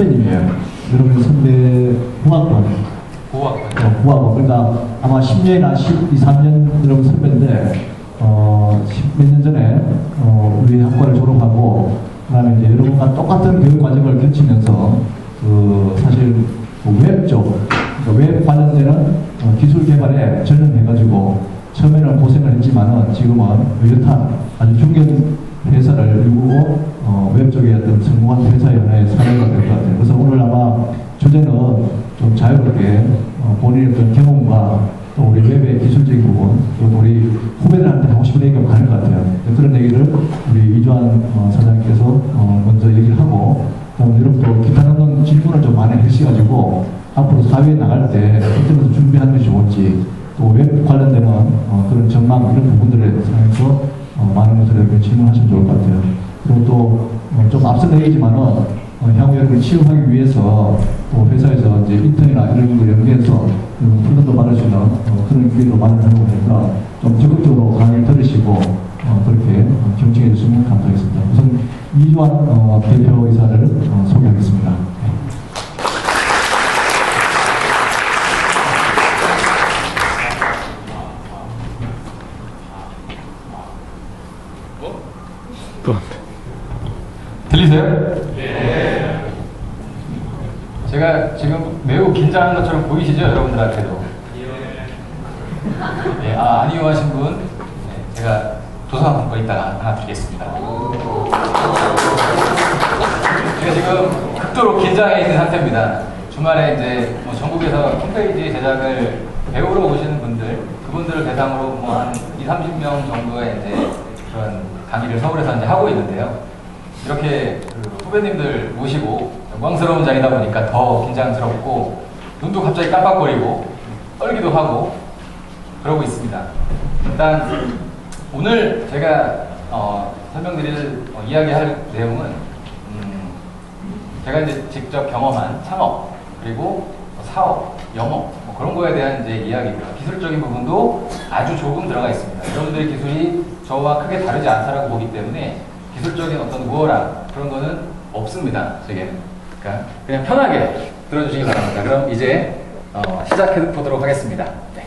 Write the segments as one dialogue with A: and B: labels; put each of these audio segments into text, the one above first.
A: 선배님이에요. 여러분 선배 후학번. 후학번. 그러니까 아마 10년이나 12, 3년 여러분 선배인데, 10몇 년 전에, 우리 학과를 졸업하고, 그 다음에 이제 여러분과 똑같은 교육 과정을 거치면서, 사실, 웹 쪽, 그러니까 웹 관련되는 기술 개발에 전념해가지고, 처음에는 고생을 했지만은 지금은 뚜렷한 아주 중견 회사를 이루고, 웹 쪽에 어떤 성공한 회사의 하나의 사례가 될 것 같아요. 그래서 오늘 아마 주제는 좀 자유롭게 본인의 어떤 경험과 또 우리 웹의 기술적인 부분, 또 우리 후배들한테 하고 싶은 얘기가 많을 것 같아요. 그런 얘기를 우리 이주환 사장님께서 먼저 얘기를 하고, 그다음 여러분도 기타 없는 질문을 좀 많이 해주셔가지고 앞으로 사회에 나갈 때 어떤 것을 준비하는 것이 좋을지, 또 웹 관련되는 그런 전망 이런 부분들에 대해서 많은 것을 질문하시면 좋을 것 같아요. 그리고 또 좀 앞선 얘기지만은 향후 여러분을 취업하기 위해서 또 회사에서 이제 인턴이나 이런 걸 연계해서 훈련도 받을 수 있는 그런 기회도 마련하고 하니까 좀 적극적으로 강의를 들으시고 그렇게 경청해 주시면 감사하겠습니다. 우선 이주환 대표이사를 소개하겠습니다.
B: 들리세요? 네. 제가 지금 매우 긴장한 것처럼 보이시죠? 여러분들한테도. 네, 안 이용하신 분, 네, 제가 도서관권 이따가 하나 드리겠습니다. 제가 지금 극도로 긴장해 있는 상태입니다. 주말에 이제 전국에서 홈페이지 제작을 배우러 오시는 분들, 그분들을 대상으로 한 20, 30명 정도의 이제 그런 강의를 서울에서 이제 하고 있는데요. 이렇게 후배님들 모시고 영광스러운 자리다 보니까 더 긴장스럽고 눈도 갑자기 깜빡거리고 떨기도 하고 그러고 있습니다. 일단 오늘 제가 설명드릴 이야기할 내용은 제가 이제 직접 경험한 창업 그리고 사업, 영업 그런 거에 대한 이제 이야기고요. 기술적인 부분도 아주 조금 들어가 있습니다. 여러분들의 기술이 저와 크게 다르지 않다라고 보기 때문에 기술적인 어떤 우월함 그런 거는 없습니다. 제게는. 그러니까 그냥 편하게 들어주시기 바랍니다. 그럼 이제 시작해 보도록 하겠습니다. 네.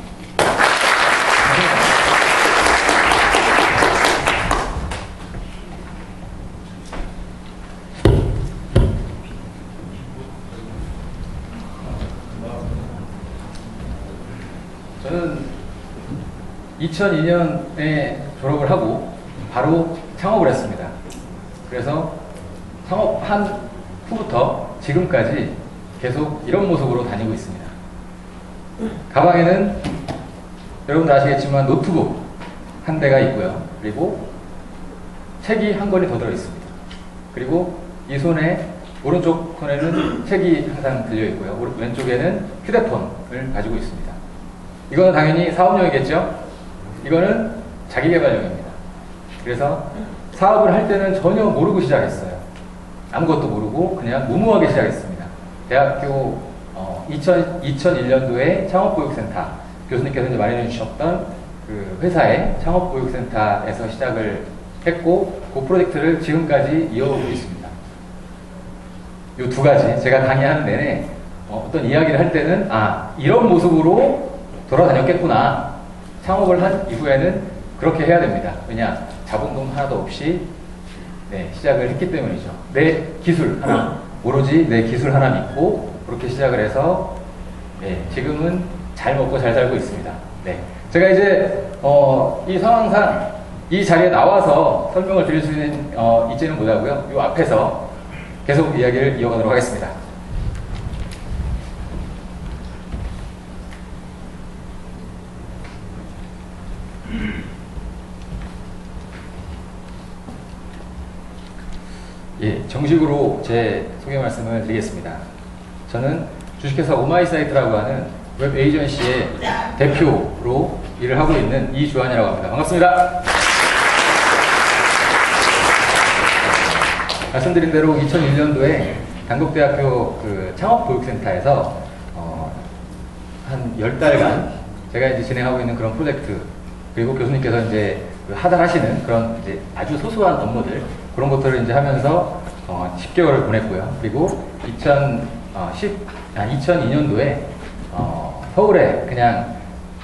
B: 저는 2002년에 졸업을 하고 바로 창업을 했습니다. 그래서 창업한 후부터 지금까지 계속 이런 모습으로 다니고 있습니다. 가방에는 여러분들 아시겠지만 노트북 한 대가 있고요. 그리고 책이 한 권이 더 들어 있습니다. 그리고 이 손에 오른쪽 손에는 책이 항상 들려 있고요. 왼쪽에는 휴대폰을 가지고 있습니다. 이거는 당연히 사업용이겠죠? 이거는 자기개발용입니다. 그래서 사업을 할 때는 전혀 모르고 시작했어요. 아무것도 모르고 그냥 무모하게 시작했습니다. 대학교 2001년도에 창업보육센터 교수님께서 이제 마련해 주셨던 그 회사의 창업보육센터에서 시작을 했고 그 프로젝트를 지금까지 이어오고 있습니다. 이 두 가지 제가 강의하는 내내 어떤 이야기를 할 때는 이런 모습으로 돌아다녔겠구나. 창업을 한 이후에는 그렇게 해야 됩니다. 왜냐? 자본금 하나도 없이 시작을 했기 때문이죠. 내 기술 하나, 오로지 내 기술 하나 믿고 그렇게 시작을 해서 지금은 잘 먹고 잘 살고 있습니다. 제가 이제 이 상황상 이 자리에 나와서 설명을 드릴 수 있는 이제는 못하고요. 이 앞에서 계속 이야기를 이어가도록 하겠습니다. 정식으로 제 소개 말씀을 드리겠습니다. 저는 주식회사 오마이사이트라고 하는 웹 에이전시의 대표로 일을 하고 있는 이주환이라고 합니다. 반갑습니다. 말씀드린 대로 2001년도에 단국대학교 그 창업교육센터에서 한 10달간 제가 이제 진행하고 있는 그런 프로젝트, 그리고 교수님께서 이제 하달하시는 그런 이제 아주 소소한 업무들, 그런 것들을 이제 하면서 10개월을 보냈고요. 그리고 2002년도에 서울에 그냥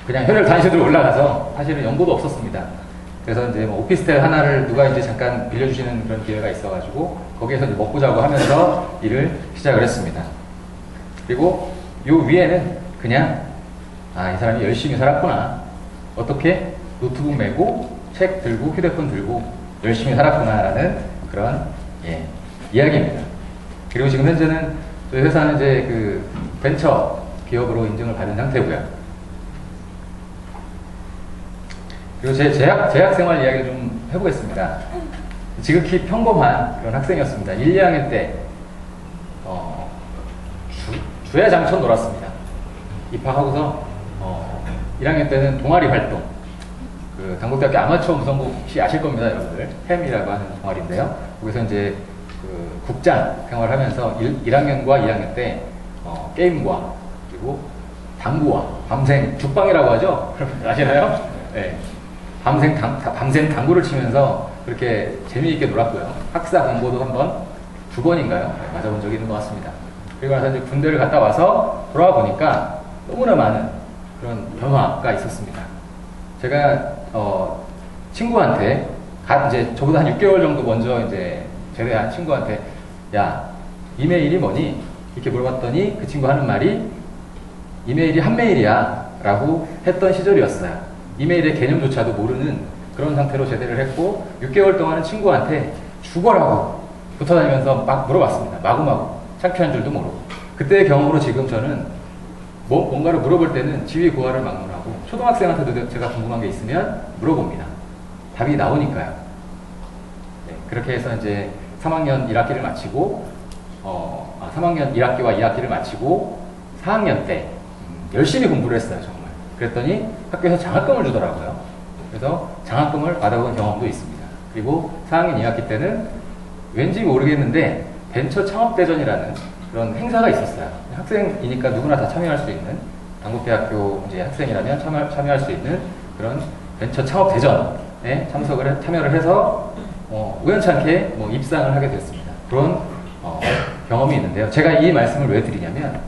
B: 혈혈 단신으로 올라가서 사실은 연고도 없었습니다. 그래서 이제 뭐 오피스텔 하나를 누가 이제 잠깐 빌려주시는 그런 기회가 있어가지고 거기에서 이제 먹고 자고 하면서 일을 시작을 했습니다. 그리고 요 위에는 그냥 이 사람이 열심히 살았구나. 어떻게 노트북 메고 책 들고 휴대폰 들고 열심히 살았구나라는 그런 이야기입니다. 그리고 지금 현재는 저희 회사는 이제 그 벤처 기업으로 인증을 받은 상태고요. 그리고 제 재학 생활 이야기를 좀 해보겠습니다. 지극히 평범한 그런 학생이었습니다. 1, 2학년 때 주야장천 놀았습니다. 입학하고서 1학년 때는 동아리 활동, 그 당국대학교 아마추어 무선부 혹시 아실 겁니다, 여러분들. 햄이라고 하는 동아리인데요. 거기서 이제 그 국장 생활하면서 1학년과 2학년 때 게임과 그리고 당구와 밤생 죽방이라고 하죠. 아시나요? 네. 밤생 당구를 치면서 그렇게 재미있게 놀았고요. 학사 공고도 한번 2번인가요? 맞아본 적이 있는 것 같습니다. 그리고 나서 이제 군대를 갔다 와서 돌아와 보니까 너무나 많은 그런 변화가 있었습니다. 제가 친구한테 이제 저보다 한 6개월 정도 먼저 이제 제대한 친구한테 야, 이메일이 뭐니? 이렇게 물어봤더니 그 친구 하는 말이 이메일이 한 메일이야 라고 했던 시절이었어요. 이메일의 개념조차도 모르는 그런 상태로 제대를 했고 6개월 동안은 친구한테 죽어라고 붙어다니면서 막 물어봤습니다. 마구마구 창피한 줄도 모르고. 그때의 경험으로 지금 저는 뭔가를 물어볼 때는 지휘고하를 막론하고 초등학생한테도 제가 궁금한 게 있으면 물어봅니다. 답이 나오니까요. 네, 그렇게 해서 이제 3학년 1학기를 마치고 3학년 1학기와 2학기를 마치고 4학년 때 열심히 공부를 했어요. 정말. 그랬더니 학교에서 장학금을 주더라고요. 그래서 장학금을 받아본 경험도 있습니다. 그리고 4학년 2학기 때는 왠지 모르겠는데 벤처 창업대전이라는 그런 행사가 있었어요. 학생이니까 누구나 다 참여할 수 있는, 당국대학교 이제 학생이라면 참여할 수 있는 그런 벤처 창업대전에 참여를 해서 우연찮게 입상을 하게 됐습니다. 그런 경험이 있는데요. 제가 이 말씀을 왜 드리냐면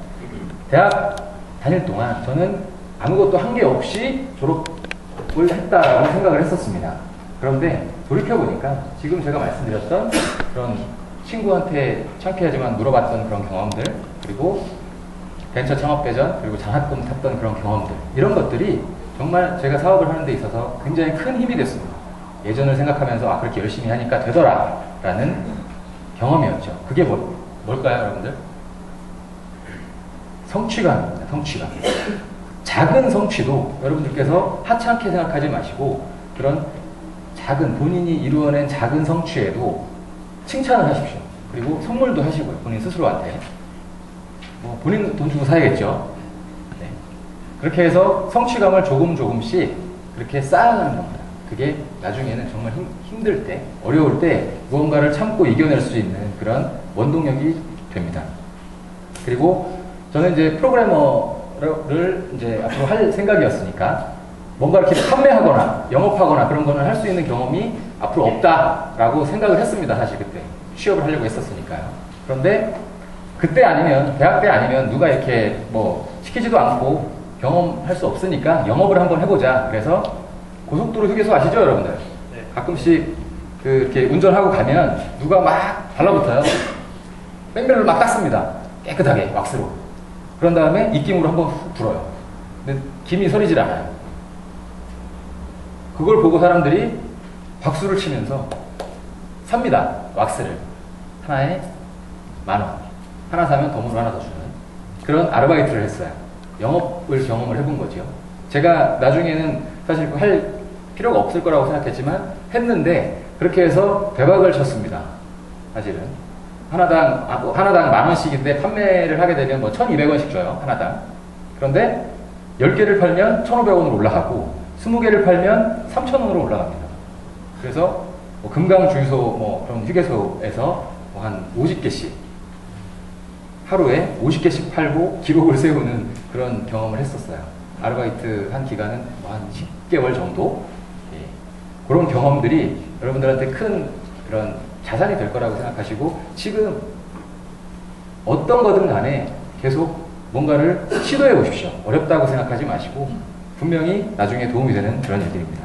B: 대학 다닐 동안 저는 아무것도 한 게 없이 졸업을 했다라고 생각을 했었습니다. 그런데 돌이켜보니까 지금 제가 말씀드렸던 그런 친구한테 창피하지만 물어봤던 그런 경험들, 그리고 벤처 창업대전, 그리고 장학금 탔던 그런 경험들, 이런 것들이 정말 제가 사업을 하는 데 있어서 굉장히 큰 힘이 됐습니다. 예전을 생각하면서 그렇게 열심히 하니까 되더라 라는 경험이었죠. 그게 뭘까요, 여러분들? 성취감입니다. 성취감. 작은 성취도 여러분들께서 하찮게 생각하지 마시고 그런 작은 본인이 이루어낸 작은 성취에도 칭찬을 하십시오. 그리고 선물도 하시고요. 본인 스스로한테. 본인 돈 주고 사야겠죠. 네. 그렇게 해서 성취감을 조금씩 그렇게 쌓아가는 겁니다. 그게 나중에는 정말 힘들 때, 어려울 때 무언가를 참고 이겨낼 수 있는 그런 원동력이 됩니다. 그리고 저는 이제 프로그래머를 이제 앞으로 할 생각이었으니까 뭔가 이렇게 판매하거나 영업하거나 그런 거는 할 수 있는 경험이 앞으로 없다라고 생각을 했습니다. 사실 그때 취업을 하려고 했었으니까요. 그런데 그때 아니면, 대학 때 아니면 누가 이렇게 시키지도 않고 경험할 수 없으니까 영업을 한번 해보자. 그래서 고속도로 휴게소 아시죠, 여러분들? 네. 가끔씩 이렇게 운전하고 가면 누가 막 달라붙어요. 뺑벨로 막 닦습니다. 깨끗하게 왁스로. 그런 다음에 입김으로 한번 훅 불어요. 근데 김이 서리질 않아요. 그걸 보고 사람들이 박수를 치면서 삽니다. 왁스를. 하나에 10,000원. 하나 사면 덤으로 하나 더 주는 그런 아르바이트를 했어요. 영업을 경험을 해본 거죠. 제가 나중에는 사실 할 필요가 없을 거라고 생각했지만 했는데 그렇게 해서 대박을 쳤습니다. 사실은. 하나당 10,000원씩인데 판매를 하게 되면 1,200원씩 줘요. 하나당. 그런데 10개를 팔면 1,500원으로 올라가고 20개를 팔면 3,000원으로 올라갑니다. 그래서 금강 주유소 그런 휴게소에서 한 50개씩 하루에 50개씩 팔고 기록을 세우는 그런 경험을 했었어요. 아르바이트 한 기간은 한 10개월 정도. 예. 그런 경험들이 여러분들한테 큰 그런 자산이 될 거라고 생각하시고 지금 어떤 거든 간에 계속 뭔가를 시도해 보십시오. 어렵다고 생각하지 마시고 분명히 나중에 도움이 되는 그런 일들입니다.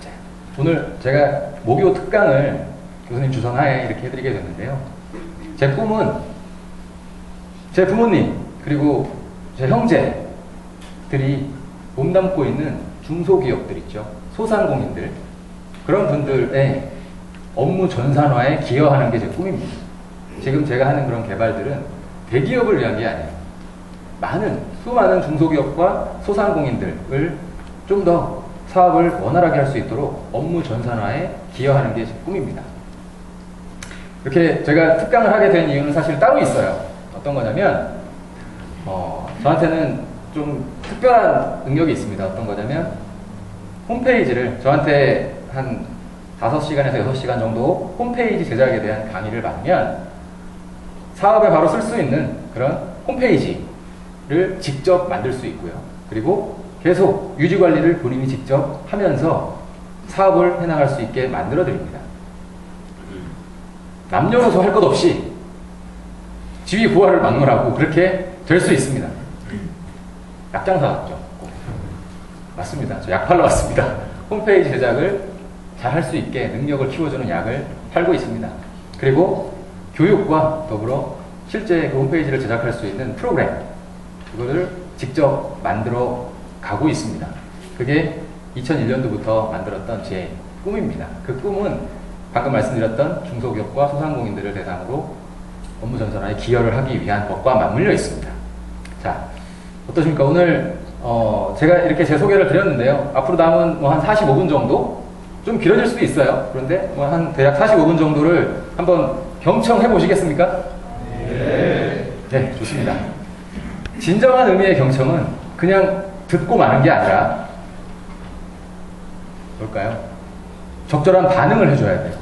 B: 자, 오늘 제가 모교 특강을 교수님 주선하에 이렇게 해드리게 됐는데요. 제 꿈은 제 부모님 그리고 제 형제들이 몸담고 있는 중소기업들 있죠. 소상공인들 그런 분들의 업무 전산화에 기여하는 게 제 꿈입니다. 지금 제가 하는 그런 개발들은 대기업을 위한 게 아니에요. 수많은 중소기업과 소상공인들을 좀 더 사업을 원활하게 할 수 있도록 업무 전산화에 기여하는 게 제 꿈입니다. 이렇게 제가 특강을 하게 된 이유는 사실 따로 있어요. 어떤 거냐면 저한테는 좀 특별한 능력이 있습니다. 어떤 거냐면 홈페이지를 저한테 한 5시간에서 6시간 정도 홈페이지 제작에 대한 강의를 받으면 사업에 바로 쓸 수 있는 그런 홈페이지를 직접 만들 수 있고요. 그리고 계속 유지관리를 본인이 직접 하면서 사업을 해나갈 수 있게 만들어 드립니다. 남녀노소 할 것 없이 지위부하를 막론하고 그렇게 될 수 있습니다. 약장사 같죠? 맞습니다. 저 약 팔러 왔습니다. 홈페이지 제작을 잘 할 수 있게 능력을 키워주는 약을 팔고 있습니다. 그리고 교육과 더불어 실제 그 홈페이지를 제작할 수 있는 프로그램 그거를 직접 만들어 가고 있습니다. 그게 2001년도부터 만들었던 제 꿈입니다. 그 꿈은 방금 말씀드렸던 중소기업과 소상공인들을 대상으로 업무 전산화에 기여를 하기 위한 것과 맞물려 있습니다. 자, 어떠십니까? 오늘 제가 이렇게 제 소개를 드렸는데요. 앞으로 남은 한 45분 정도? 좀 길어질 수도 있어요. 그런데 한 대략 45분 정도를 한번 경청해 보시겠습니까? 네, 좋습니다. 진정한 의미의 경청은 그냥 듣고 마는 게 아니라 뭘까요? 적절한 반응을 해줘야 돼요.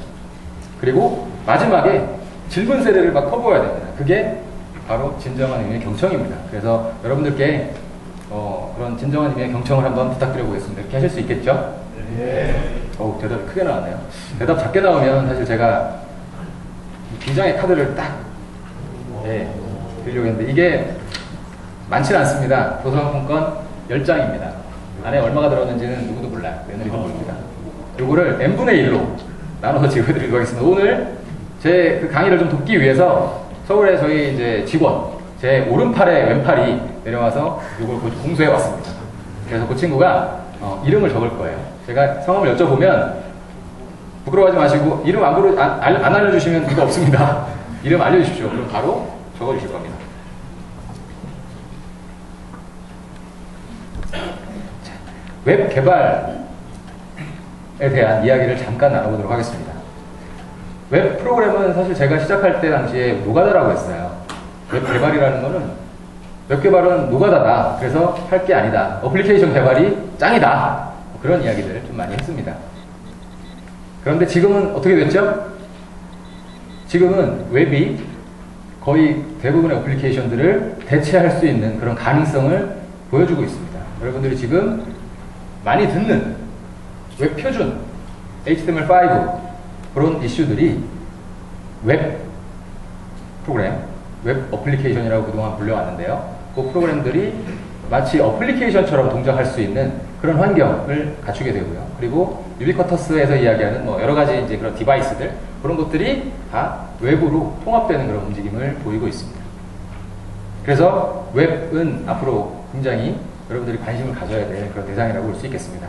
B: 그리고 마지막에 질문 세례를 막 퍼부어야 됩니다. 그게 바로 진정한 의미의 경청입니다. 그래서 여러분들께 그런 진정한 의미의 경청을 한번 부탁드려 보겠습니다. 이렇게 하실 수 있겠죠? 네. 대답이 크게 나왔네요. 대답 작게 나오면 사실 제가 비장의 카드를 딱 드리려고 했는데 이게 많지는 않습니다. 도서관품권 10장입니다. 안에 얼마가 들었는지는 누구도 몰라요. 며느리도 모릅니다. 요거를 n분의 1로 나눠서 지급해드리도록 하겠습니다. 오늘 제 그 강의를 좀 돕기 위해서 서울에 저희 이제 직원, 제 오른팔에 왼팔이 내려와서 요걸 공수해 왔습니다. 그래서 그 친구가 이름을 적을 거예요. 제가 성함을 여쭤보면 부끄러워하지 마시고 이름 안 알려주시면 이거 없습니다. 이름 알려주십시오. 그럼 바로 적어주실 겁니다. 웹 개발에 대한 이야기를 잠깐 나눠보도록 하겠습니다. 웹 프로그램은 사실 제가 시작할 때 당시에 노가다라고 했어요. 웹 개발이라는 거는 웹 개발은 노가다다. 그래서 할 게 아니다. 어플리케이션 개발이 짱이다. 그런 이야기들을 좀 많이 했습니다. 그런데 지금은 어떻게 됐죠? 지금은 웹이 거의 대부분의 어플리케이션들을 대체할 수 있는 그런 가능성을 보여주고 있습니다. 여러분들이 지금 많이 듣는 웹 표준, HTML5 그런 이슈들이 웹 프로그램, 웹 어플리케이션이라고 그동안 불려왔는데요. 그 프로그램들이 마치 어플리케이션처럼 동작할 수 있는 그런 환경을 갖추게 되고요. 그리고 유비쿼터스에서 이야기하는 여러 가지 이제 그런 디바이스들 그런 것들이 다 웹으로 통합되는 그런 움직임을 보이고 있습니다. 그래서 웹은 앞으로 굉장히 여러분들이 관심을 가져야 될 그런 대상이라고 볼 수 있겠습니다.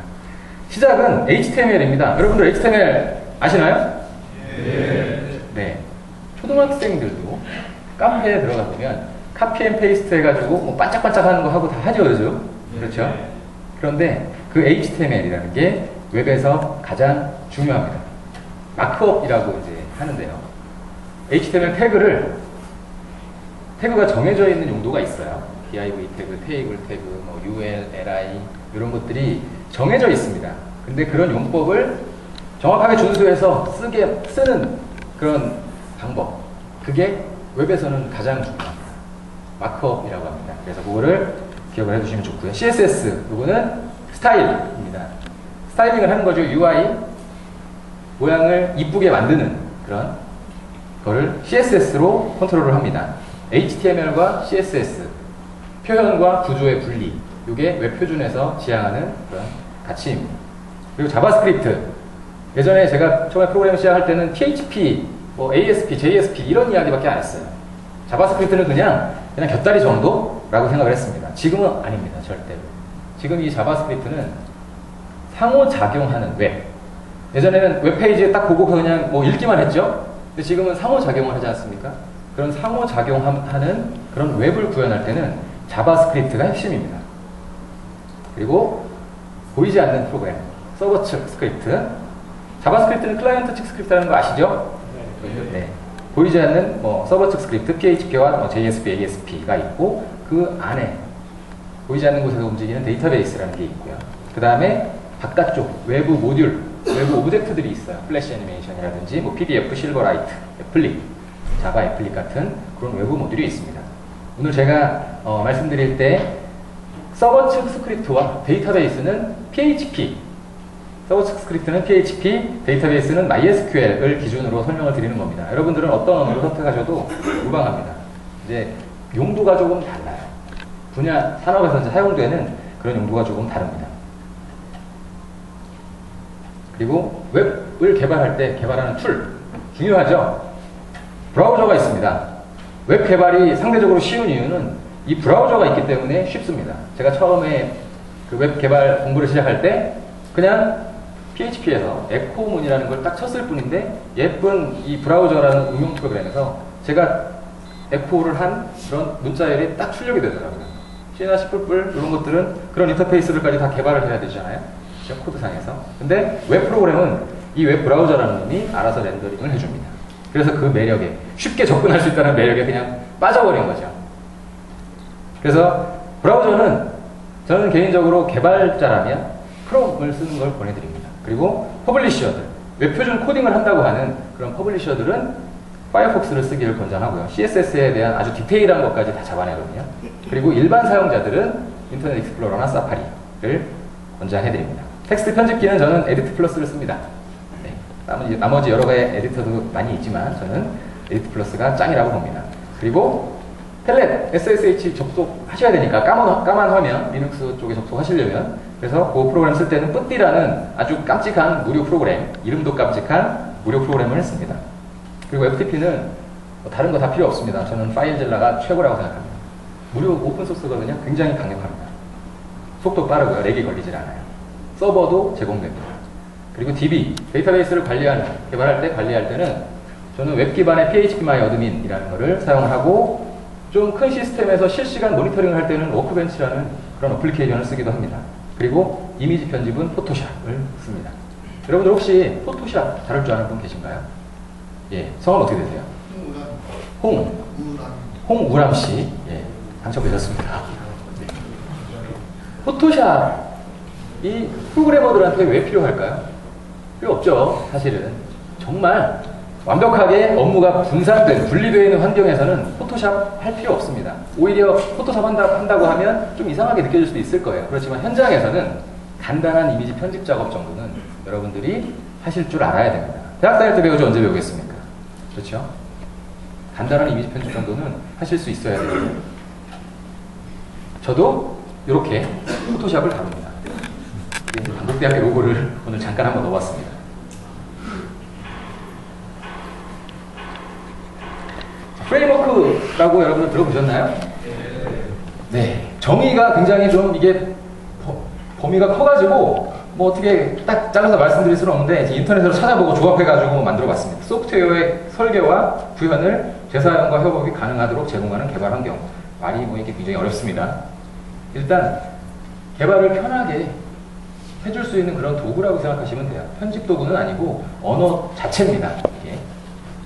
B: 시작은 HTML입니다. 여러분들 HTML 아시나요? 네. 초등학생들도 카페에 들어가 보면 카피 앤 페이스트 해가지고 반짝반짝 하는 거 하고 다 하죠, 요즘. 그렇죠? 그런데 그 HTML이라는 게 웹에서 가장 중요합니다. 마크업이라고 이제 하는데요. HTML 태그가 정해져 있는 용도가 있어요. div 태그, 테이블 태그, ul, li 이런 것들이 정해져 있습니다. 근데 그런 용법을 정확하게 준수해서 쓰는 그런 방법, 그게 웹에서는 가장 중요합니다. 마크업이라고 합니다. 그래서 그거를 기억을 해두시면 좋고요. CSS, 이거는 스타일입니다. 스타일링을 하는 거죠. UI, 모양을 이쁘게 만드는 그런 거를 CSS로 컨트롤을 합니다. HTML과 CSS, 표현과 구조의 분리, 이게 웹 표준에서 지향하는 그런 가치입니다. 그리고 자바스크립트, 예전에 제가 처음에 프로그램 시작할 때는 PHP, 뭐 ASP, JSP 이런 이야기밖에 안 했어요. 자바스크립트는 그냥 곁다리 정도라고 생각을 했습니다. 지금은 아닙니다. 절대로. 지금 이 자바스크립트는 상호작용하는 웹. 예전에는 웹페이지에 딱 보고 그냥 뭐 읽기만 했죠. 근데 지금은 상호작용을 하지 않습니까? 그런 상호작용하는 그런 웹을 구현할 때는 자바스크립트가 핵심입니다. 그리고 보이지 않는 프로그램, 서버 측 스크립트. 자바스크립트는 클라이언트 측 스크립트라는 거 아시죠? 네. 보이지 않는 뭐 서버 측 스크립트, PHP와 뭐 JSP, ASP가 있고 그 안에 보이지 않는 곳에서 움직이는 데이터베이스라는 게 있고요. 그 다음에 바깥쪽 외부 모듈, 외부 오브젝트들이 있어요. 플래시 애니메이션이라든지 뭐 PDF, 실버라이트, 애플릭, 자바 애플릭 같은 그런 외부 모듈이 있습니다. 오늘 제가 말씀드릴 때 서버 측 스크립트와 데이터베이스는 PHP, 서버 측 스크립트는 PHP, 데이터베이스는 MySQL을 기준으로 설명을 드리는 겁니다. 여러분들은 어떤 언어를 선택하셔도 무방합니다. 이제 용도가 조금 달라요. 분야, 산업에서 이제 사용되는 그런 용도가 조금 다릅니다. 그리고 웹을 개발할 때 개발하는 툴, 중요하죠? 브라우저가 있습니다. 웹 개발이 상대적으로 쉬운 이유는 이 브라우저가 있기 때문에 쉽습니다. 제가 처음에 그 웹 개발 공부를 시작할 때 그냥 PHP에서 에코문이라는 걸 딱 쳤을 뿐인데 예쁜 이 브라우저라는 응용 프로그램에서 제가 에코를 한 그런 문자열이 딱 출력이 되더라고요. C나 C++ 이런 것들은 그런 인터페이스들까지 다 개발을 해야 되잖아요. 코드상에서. 근데 웹 프로그램은 이 웹 브라우저라는 놈이 알아서 렌더링을 해줍니다. 그래서 그 매력에, 쉽게 접근할 수 있다는 매력에 그냥 빠져버린 거죠. 그래서 브라우저는 저는 개인적으로 개발자라면 크롬을 쓰는 걸 권해드립니다. 그리고 퍼블리셔들, 웹 표준 코딩을 한다고 하는 그런 퍼블리셔들은 파이어폭스를 쓰기를 권장하고요. CSS에 대한 아주 디테일한 것까지 다 잡아내거든요. 그리고 일반 사용자들은 인터넷 익스플로러나 사파리를 권장해드립니다. 텍스트 편집기는 저는 에디트 플러스를 씁니다. 네. 나머지 여러 가지 에디터도 많이 있지만 저는 에디트 플러스가 짱이라고 봅니다. 그리고 텔넷, SSH 접속하셔야 되니까 까만 화면, 리눅스 쪽에 접속하시려면 그래서 그 프로그램 쓸 때는 뿌띠라는 아주 깜찍한 무료 프로그램, 이름도 깜찍한 무료 프로그램을 했습니다. 그리고 FTP는 뭐 다른 거 다 필요 없습니다. 저는 파일젤라가 최고라고 생각합니다. 무료 오픈소스거든요. 굉장히 강력합니다. 속도 빠르고요. 렉이 걸리질 않아요. 서버도 제공됩니다. 그리고 DB, 데이터베이스를 개발할 때는 저는 웹 기반의 phpMyAdmin이라는 거를 사용을 하고 좀 큰 시스템에서 실시간 모니터링을 할 때는 워크벤치라는 그런 어플리케이션을 쓰기도 합니다. 그리고 이미지 편집은 포토샵을 씁니다. 여러분들 혹시 포토샵 다룰 줄 아는 분 계신가요? 예, 성함 어떻게 되세요? 홍우람 씨. 예, 당첨되셨습니다. 포토샵이 프로그래머들한테 왜 필요할까요? 필요 없죠, 사실은. 정말 완벽하게 업무가 분리되어 있는 환경에서는 포토샵 할 필요 없습니다. 오히려 포토샵 한다고 하면 좀 이상하게 느껴질 수도 있을 거예요. 그렇지만 현장에서는 간단한 이미지 편집 작업 정도는 여러분들이 하실 줄 알아야 됩니다. 대학 다닐 때 배우지 언제 배우겠습니까? 그렇죠? 간단한 이미지 편집 정도는 하실 수 있어야 돼요. 저도 이렇게 포토샵을 다룹니다. 한국대학교 로고를 오늘 잠깐 한번 넣어봤습니다. 프레임워크라고 여러분들 들어보셨나요? 네. 정의가 굉장히 좀 이게 범위가 커가지고 뭐 어떻게 딱 잘라서 말씀드릴 수는 없는데 이제 인터넷으로 찾아보고 조합해가지고 만들어봤습니다. 소프트웨어의 설계와 구현을 재사용과 협업이 가능하도록 제공하는 개발 환경. 말이 뭐 이게 굉장히 어렵습니다. 일단 개발을 편하게 해줄 수 있는 그런 도구라고 생각하시면 돼요. 편집 도구는 아니고 언어 자체입니다. 이게.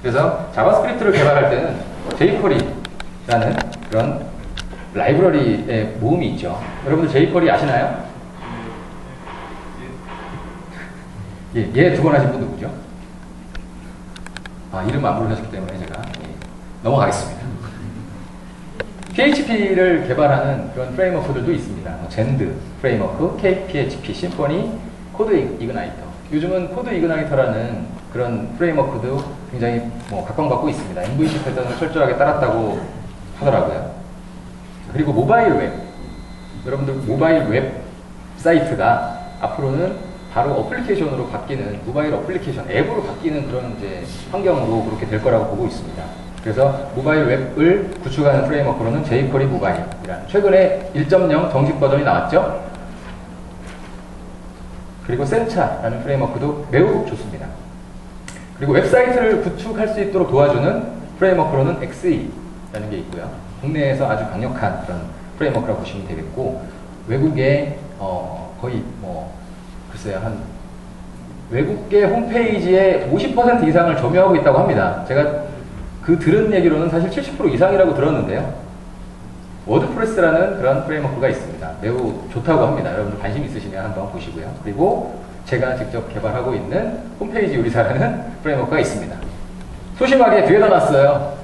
B: 그래서 자바스크립트를 개발할 때는 jQuery라는 그런 라이브러리의 모음이 있죠. 여러분들 jQuery 아시나요? 예, 얘 두 번 하신 분 누구죠? 아, 이름 안 부르셨기 때문에 제가 넘어가겠습니다. PHP를 개발하는 그런 프레임워크들도 있습니다. 젠드 프레임워크, KPHP, 심포니, 코드 이그나이터. 요즘은 코드 이그나이터라는 그런 프레임워크도 굉장히 뭐 각광받고 있습니다. MVC 패턴을 철저하게 따랐다고 하더라고요. 그리고 모바일 웹, 여러분들 모바일 웹 사이트가 앞으로는 바로 어플리케이션으로 바뀌는, 모바일 어플리케이션 앱으로 바뀌는 그런 이제 환경으로 그렇게 될 거라고 보고 있습니다. 그래서 모바일 웹을 구축하는 프레임워크로는 jQuery 모바일이라는 최근에 1.0 정식 버전이 나왔죠. 그리고 센차라는 프레임워크도 매우 좋습니다. 그리고 웹사이트를 구축할 수 있도록 도와주는 프레임워크로는 XE라는 게 있고요. 국내에서 아주 강력한 그런 프레임워크라고 보시면 되겠고, 외국의 거의 뭐 글쎄요, 한 외국계 홈페이지의 50% 이상을 점유하고 있다고 합니다. 제가 그 들은 얘기로는 사실 70% 이상이라고 들었는데요. 워드프레스라는 그런 프레임워크가 있습니다. 매우 좋다고 합니다. 여러분들 관심 있으시면 한번 보시고요. 그리고 제가 직접 개발하고 있는 홈페이지 요리사라는 프레임워크가 있습니다. 소심하게 뒤에다 놨어요.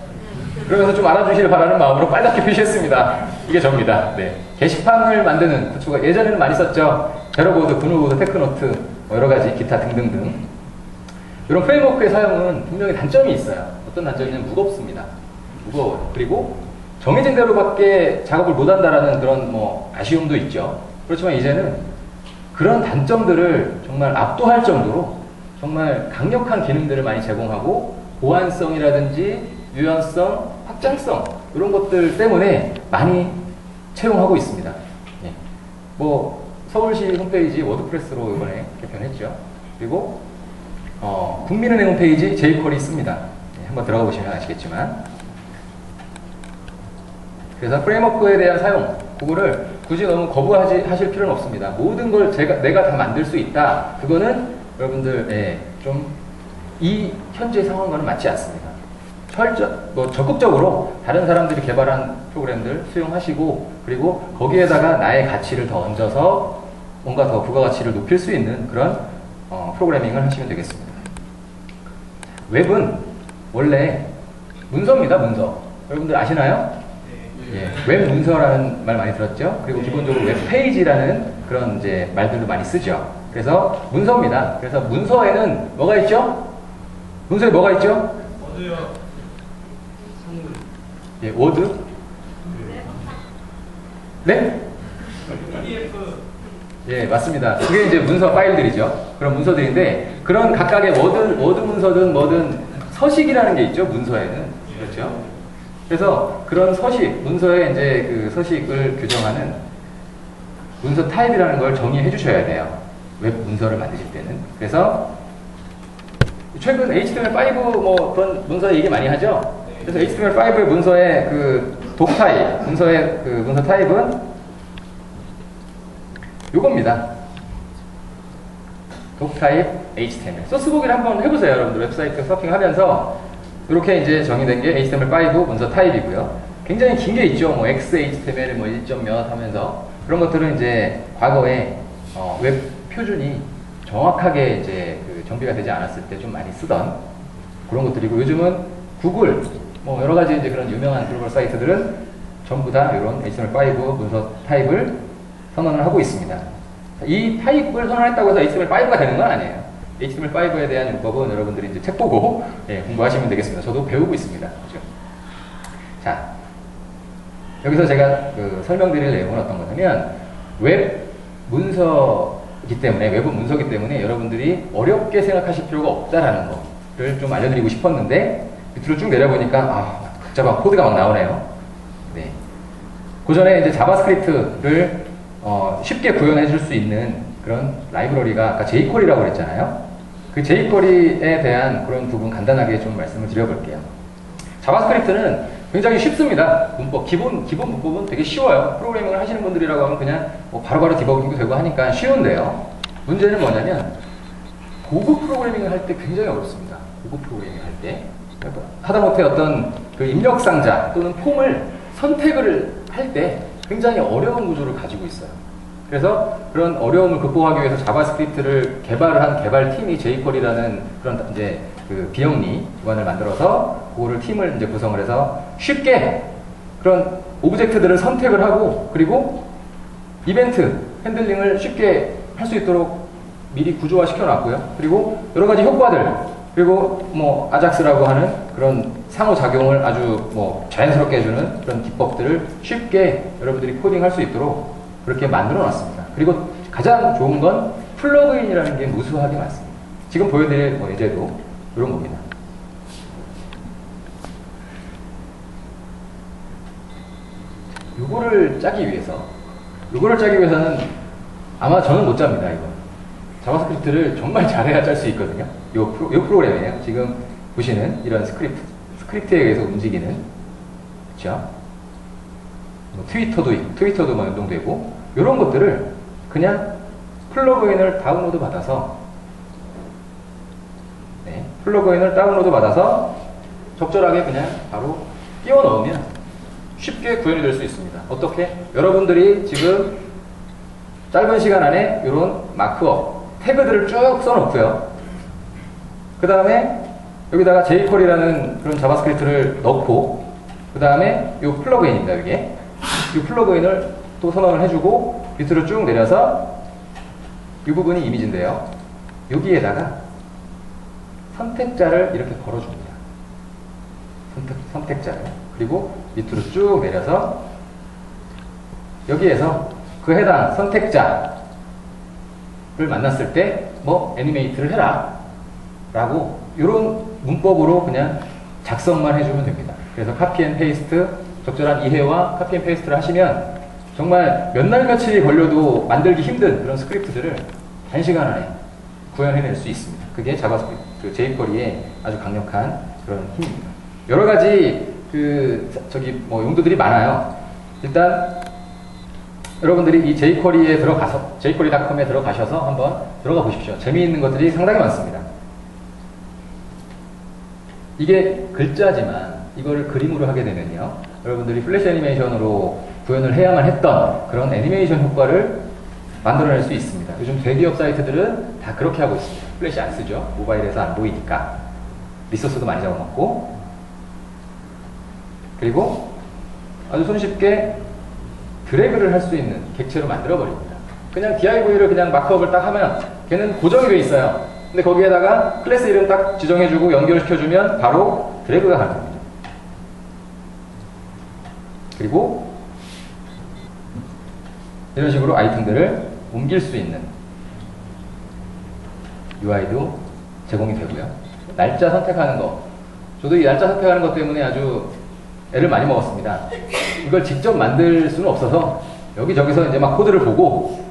B: 그러면서 좀 알아주시길 바라는 마음으로 빨갛게 표시했습니다. 이게 접니다. 네. 게시판을 만드는 구축가 예전에는 많이 썼죠. 제로보드, 그누보드, 테크노트, 뭐 여러가지 기타 등등등. 이런 프레임워크의 사용은 분명히 단점이 있어요. 어떤 단점이냐면 무겁습니다. 무거워요. 그리고 정해진 대로밖에 작업을 못한다라는 그런 뭐 아쉬움도 있죠. 그렇지만 이제는 그런 단점들을 정말 압도할 정도로 정말 강력한 기능들을 많이 제공하고, 보안성이라든지 유연성, 확장성 이런 것들 때문에 많이 채용하고 있습니다. 네. 뭐 서울시 홈페이지 워드프레스로 이번에 개편했죠. 그리고 국민은행 홈페이지 jQuery 있습니다. 네, 한번 들어가 보시면 아시겠지만, 그래서 프레임워크에 대한 사용, 그거를 굳이 너무 거부하실 필요는 없습니다. 모든 걸 내가 다 만들 수 있다. 그거는 여러분들 좀 이 현재 상황과는 맞지 않습니다. 적극적으로 다른 사람들이 개발한 프로그램들 수용하시고, 그리고 거기에다가 나의 가치를 더 얹어서 뭔가 더 부가가치를 높일 수 있는 그런 프로그래밍을 하시면 되겠습니다. 웹은 원래 문서입니다. 문서. 여러분들 아시나요? 예, 웹 문서라는 말 많이 들었죠? 그리고 기본적으로 웹 페이지라는 그런 이제 말들도 많이 쓰죠. 그래서 문서입니다. 그래서 문서에는 뭐가 있죠? 문서에 뭐가 있죠?
C: 워드요.
B: 예, 워드? 네?
C: PDF.
B: 예, 맞습니다. 그게 이제 문서 파일들이죠. 그런 문서들인데, 그런 각각의 워드 문서든 뭐든 서식이라는 게 있죠, 문서에는. 그렇죠? 그래서 그런 서식, 문서에 이제 그 서식을 규정하는 문서 타입이라는 걸 정의해 주셔야 돼요. 웹 문서를 만드실 때는. 그래서 최근 HTML5 뭐 그런 문서 얘기 많이 하죠? 그래서 HTML5의 문서의 그 독 타입, 문서의 그 문서 타입은 요겁니다. 독 타입 HTML. 소스보기를 한번 해보세요. 여러분들 웹사이트 서핑하면서 이렇게 이제 정의된 게 HTML5 문서 타입이고요. 굉장히 긴 게 있죠. 뭐 XHTML 뭐 1점 몇 하면서 그런 것들은 이제 과거에 웹 표준이 정확하게 이제 그 정비가 되지 않았을 때 좀 많이 쓰던 그런 것들이고, 요즘은 구글 뭐 여러 가지 이제 그런 유명한 글로벌 사이트들은 전부 다 이런 HTML5 문서 타입을 선언을 하고 있습니다. 이 타입을 선언했다고 해서 HTML5가 되는 건 아니에요. HTML5에 대한 율법은 여러분들이 이제 책 보고 공부하시면 되겠습니다. 저도 배우고 있습니다. 그렇죠? 자, 여기서 제가 그 설명드릴 내용은 어떤 거냐면, 웹 문서이기 때문에, 웹은 문서이기 때문에 여러분들이 어렵게 생각하실 필요가 없다라는 거를 좀 알려드리고 싶었는데, 밑으로 쭉 내려보니까 복잡한 코드가 막 나오네요. 네. 그 전에 이제 자바스크립트를 쉽게 구현해 줄 수 있는 그런 라이브러리가 아까 jQuery라고 그랬잖아요. 그 jQuery에 대한 그런 부분 간단하게 좀 말씀을 드려볼게요. 자바스크립트는 굉장히 쉽습니다. 문법, 기본 문법은 되게 쉬워요. 프로그래밍을 하시는 분들이라고 하면 그냥 뭐 바로바로 디버깅도 되고 하니까 쉬운데요. 문제는 뭐냐면, 고급 프로그래밍을 할 때 굉장히 어렵습니다. 고급 프로그래밍을 할 때. 하다못해 어떤 그 입력 상자 또는 폼을 선택을 할 때 굉장히 어려운 구조를 가지고 있어요. 그래서 그런 어려움을 극복하기 위해서 자바스크립트를 개발을 한 개발팀이 jQuery라는 그런 이제 그 비영리 기관을 만들어서 그거를 팀을 이제 구성을 해서 쉽게 그런 오브젝트들을 선택을 하고, 그리고 이벤트 핸들링을 쉽게 할 수 있도록 미리 구조화 시켜놨고요. 그리고 여러 가지 효과들, 그리고 뭐 아작스라고 하는 그런 상호작용을 아주 뭐 자연스럽게 해주는 그런 기법들을 쉽게 여러분들이 코딩할 수 있도록 그렇게 만들어 놨습니다. 그리고 가장 좋은 건 플러그인이라는 게 무수하게 많습니다. 지금 보여드릴 뭐 예제도 이런 겁니다. 요거를 짜기 위해서는 아마 저는 못 짭니다, 이거. 자바스크립트를 정말 잘해야 짤 수 있거든요. 요 프로그램이에요. 지금 보시는 이런 스크립트에 의해서 움직이는, 그쵸? 뭐 트위터도 뭐 연동되고, 요런 것들을 그냥 플러그인을 다운로드 받아서, 적절하게 그냥 바로 끼워 넣으면 쉽게 구현이 될 수 있습니다. 어떻게? 여러분들이 지금 짧은 시간 안에 이런 마크업, 태그들을 쭉 써놓고요. 그 다음에 여기다가 jQuery라는 그런 자바스크립트를 넣고, 그 다음에 이 플러그인입니다, 이게. 이 플러그인을 또 선언을 해주고, 밑으로 쭉 내려서 이 부분이 이미지인데요. 여기에다가 선택자를 이렇게 걸어줍니다. 선택자를. 그리고 밑으로 쭉 내려서 여기에서 그 해당 선택자를 만났을 때 뭐 애니메이트를 해라 라고 이런 문법으로 그냥 작성만 해주면 됩니다. 그래서 카피 앤 페이스트, 적절한 이해와 카피 앤 페이스트를 하시면 정말 몇 날 며칠이 걸려도 만들기 힘든 그런 스크립트들을 단시간 안에 구현해낼 수 있습니다. 그게 자바스크립트, jQuery의 아주 강력한 그런 힘입니다. 여러 가지 뭐 용도들이 많아요. 일단 여러분들이 이 jQuery에 들어가서 jQuery.com에 들어가셔서 한번 들어가 보십시오. 재미있는 것들이 상당히 많습니다. 이게 글자지만 이거를 그림으로 하게 되면요, 여러분들이 플래시 애니메이션으로 구현을 해야만 했던 그런 애니메이션 효과를 만들어낼 수 있습니다. 요즘 대기업 사이트들은 다 그렇게 하고 있습니다. 플래시 안 쓰죠. 모바일에서 안 보이니까. 리소스도 많이 잡아먹고, 그리고 아주 손쉽게 드래그를 할 수 있는 객체로 만들어 버립니다. 그냥 DIV를 그냥 마크업을 딱 하면 걔는 고정이 돼 있어요. 근데 거기에다가 클래스 이름 딱 지정해주고 연결시켜주면 바로 드래그가 가능합니다. 그리고 이런 식으로 아이템들을 옮길 수 있는 UI도 제공이 되고요. 날짜 선택하는 거, 저도 이 날짜 선택하는 것 때문에 아주 애를 많이 먹었습니다. 이걸 직접 만들 수는 없어서 여기저기서 이제 막 코드를 보고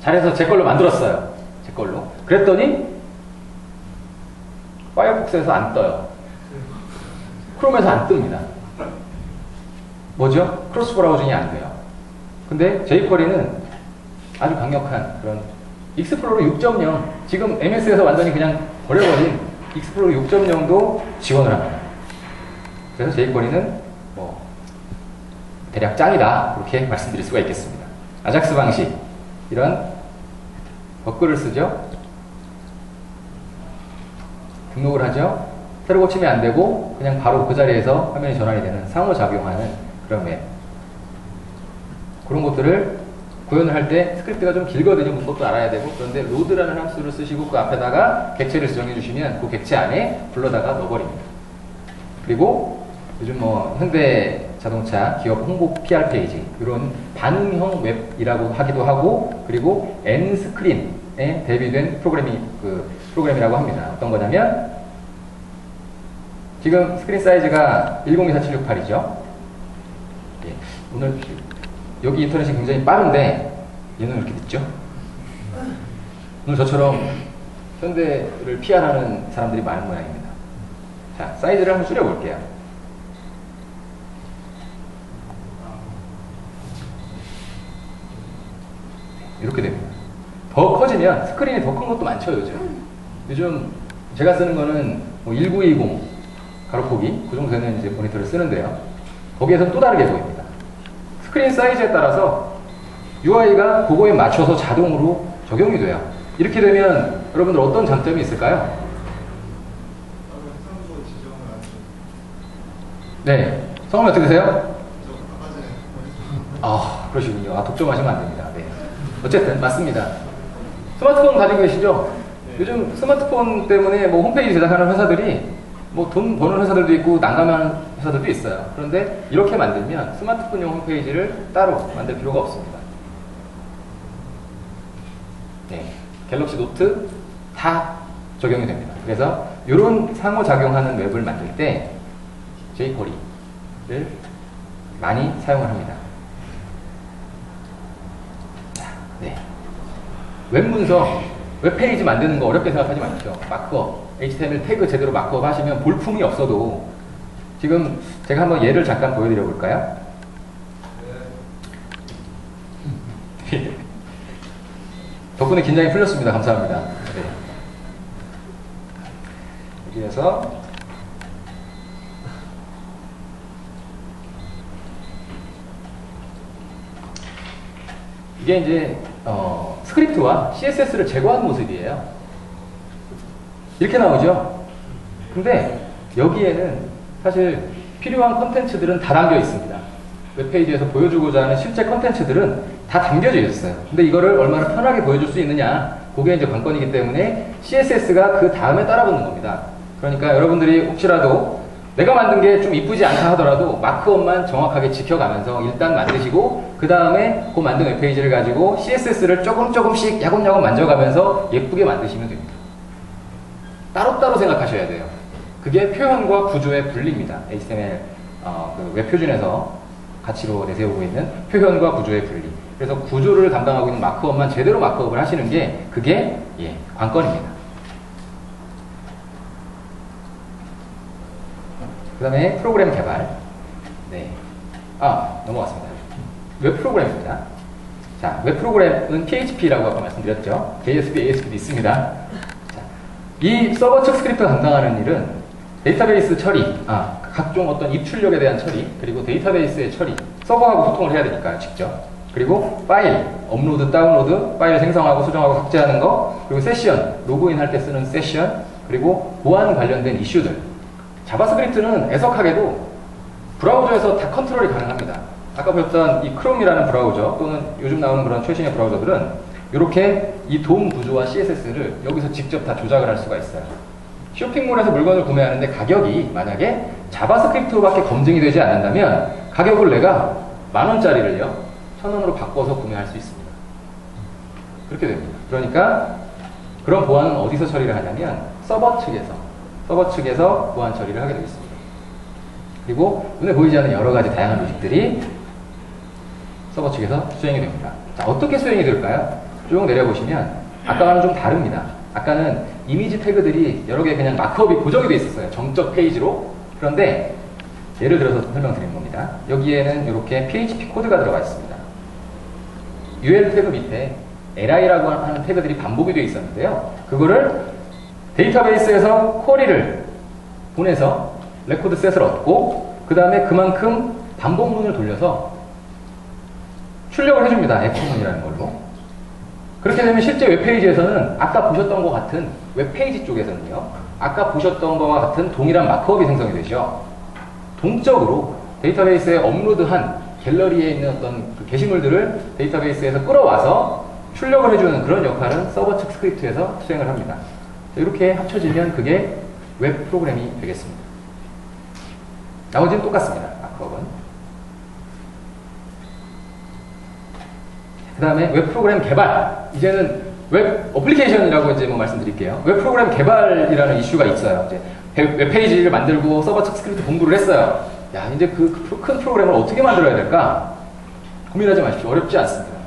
B: 잘해서 제 걸로 만들었어요. 제 걸로. 그랬더니 파이어폭스에서 안 떠요. 크롬에서 안 뜹니다. 뭐죠? 크로스 브라우징이 안 돼요. 근데 jQuery는 아주 강력한 그런 익스플로러 6.0, 지금 MS에서 완전히 그냥 버려버린 익스플로러 6.0도 지원을 합니다. 그래서 jQuery는 뭐 대략 짱이다, 그렇게 말씀드릴 수가 있겠습니다. 아작스 방식, 이런 버그를 쓰죠. 등록을 하죠. 새로 고치면 안 되고 그냥 바로 그 자리에서 화면이 전환이 되는 상호작용하는 그런 맵, 그런 것들을 구현을 할 때 스크립트가 좀 길거든요. 문법도 알아야 되고. 그런데 로드라는 함수를 쓰시고 그 앞에다가 객체를 지정해 주시면 그 객체 안에 불러다가 넣어버립니다. 그리고 요즘 뭐 현대 자동차 기업 홍보 PR 페이지, 이런 반응형 웹이라고 하기도 하고, 그리고 N스크린에 대비된 프로그램이라고 합니다. 어떤 거냐면, 지금 스크린 사이즈가 1024-768이죠. 예, 오늘 여기 인터넷이 굉장히 빠른데 얘는 왜 이렇게 늦죠? 오늘 저처럼 현대를 PR하는 사람들이 많은 모양입니다. 자, 사이즈를 한번 줄여볼게요. 이렇게 됩니다. 더 커지면 스크린이 더 큰 것도 많죠, 요즘 제가 쓰는 거는 뭐 1920 가로폭이 그 정도 되는 이제 모니터를 쓰는데요. 거기에서 또 다르게 보입니다. 스크린 사이즈에 따라서 UI가 그거에 맞춰서 자동으로 적용이 돼요. 이렇게 되면 여러분들 어떤 장점이 있을까요? 네. 성함이 어떻게 되세요? 아, 그러시군요. 아, 독점하시면 안 됩니다. 네. 어쨌든 맞습니다. 스마트폰 가지고 계시죠? 요즘 스마트폰 때문에 뭐 홈페이지 제작하는 회사들이 뭐 돈 버는 회사들도 있고 난감한 회사들도 있어요. 그런데 이렇게 만들면 스마트폰용 홈페이지를 따로 만들 필요가 없습니다. 네, 갤럭시 노트 다 적용이 됩니다. 그래서 이런 상호작용하는 웹을 만들 때 jQuery를 많이 사용을 합니다. 네. 웹 문서, 웹페이지 만드는 거 어렵게 생각하지 마십시오. 마크업, HTML 태그 제대로 마크업 하시면 볼품이 없어도 지금 제가 한번 예를 잠깐 보여드려 볼까요? 덕분에 긴장이 풀렸습니다. 감사합니다. 네. 여기에서 이게 이제 스크립트와 CSS를 제거한 모습이에요. 이렇게 나오죠? 근데 여기에는 사실 필요한 컨텐츠들은 다 담겨 있습니다. 웹페이지에서 보여주고자 하는 실제 컨텐츠들은 다 담겨져 있어요. 근데 이거를 얼마나 편하게 보여줄 수 있느냐, 그게 이제 관건이기 때문에 CSS가 그 다음에 따라붙는 겁니다. 그러니까 여러분들이 혹시라도 내가 만든 게 좀 이쁘지 않다 하더라도 마크업만 정확하게 지켜가면서 일단 만드시고 그 다음에 그 만든 웹페이지를 가지고 CSS를 조금씩 야곱야곱 만져가면서 예쁘게 만드시면 됩니다. 따로따로 생각하셔야 돼요. 그게 표현과 구조의 분리입니다. HTML 그 웹표준에서 가치로 내세우고 있는 표현과 구조의 분리. 그래서 구조를 담당하고 있는 마크업만 제대로 마크업을 하시는 게 그게 관건입니다. 그 다음에 프로그램 개발. 네. 넘어갔습니다. 웹 프로그램입니다. 자, 웹 프로그램은 PHP라고 아까 말씀드렸죠. JSP, ASP도 있습니다. 자, 이 서버 측 스크립트가 담당하는 일은 데이터베이스 처리, 각종 어떤 입출력에 대한 처리, 그리고 데이터베이스의 처리, 서버하고 소통을 해야 되니까요, 직접. 그리고 파일, 업로드, 다운로드, 파일 생성하고 수정하고 삭제하는 거, 그리고 세션, 로그인 할 때 쓰는 세션, 그리고 보안 관련된 이슈들. 자바스크립트는 애석하게도 브라우저에서 다 컨트롤이 가능합니다. 아까 보셨던 이 크롬이라는 브라우저 또는 요즘 나오는 그런 최신의 브라우저들은 이렇게 이 DOM 구조와 CSS를 여기서 직접 다 조작을 할 수가 있어요. 쇼핑몰에서 물건을 구매하는데 가격이 만약에 자바스크립트로밖에 검증이 되지 않는다면 가격을 내가 10,000원짜리를요 1,000원으로 바꿔서 구매할 수 있습니다. 그렇게 됩니다. 그러니까 그런 보안은 어디서 처리를 하냐면 서버 측에서 보안 처리를 하게 되겠습니다. 그리고 눈에 보이지 않는 여러 가지 다양한 로직들이 서버 측에서 수행이 됩니다. 자, 어떻게 수행이 될까요? 쭉 내려보시면 아까와는 좀 다릅니다. 아까는 이미지 태그들이 여러 개 그냥 마크업이 고정이 되어 있었어요. 정적 페이지로. 그런데 예를 들어서 설명드리는 겁니다. 여기에는 이렇게 PHP 코드가 들어가 있습니다. UL 태그 밑에 li라고 하는 태그들이 반복이 되어 있었는데요. 그거를 데이터베이스에서 쿼리를 보내서 레코드 셋을 얻고 그 다음에 그만큼 반복문을 돌려서 출력을 해줍니다. 에코문이라는 걸로. 그렇게 되면 실제 웹페이지에서는 아까 보셨던 것 같은 웹페이지 쪽에서는요. 아까 보셨던 것과 같은 동일한 마크업이 생성이 되죠. 동적으로 데이터베이스에 업로드한 갤러리에 있는 어떤 그 게시물들을 데이터베이스에서 끌어와서 출력을 해주는 그런 역할은 서버 측 스크립트에서 수행을 합니다. 이렇게 합쳐지면 그게 웹 프로그램이 되겠습니다. 나머지는 똑같습니다. 마크업은. 그 다음에 웹 프로그램 개발. 이제는 웹 어플리케이션이라고 이제 뭐 말씀드릴게요. 웹 프로그램 개발이라는 이슈가 있어요. 이제 웹페이지를 만들고 서버 측 스크립트 공부를 했어요. 야, 이제 그 큰 프로그램을 어떻게 만들어야 될까? 고민하지 마십시오. 어렵지 않습니다.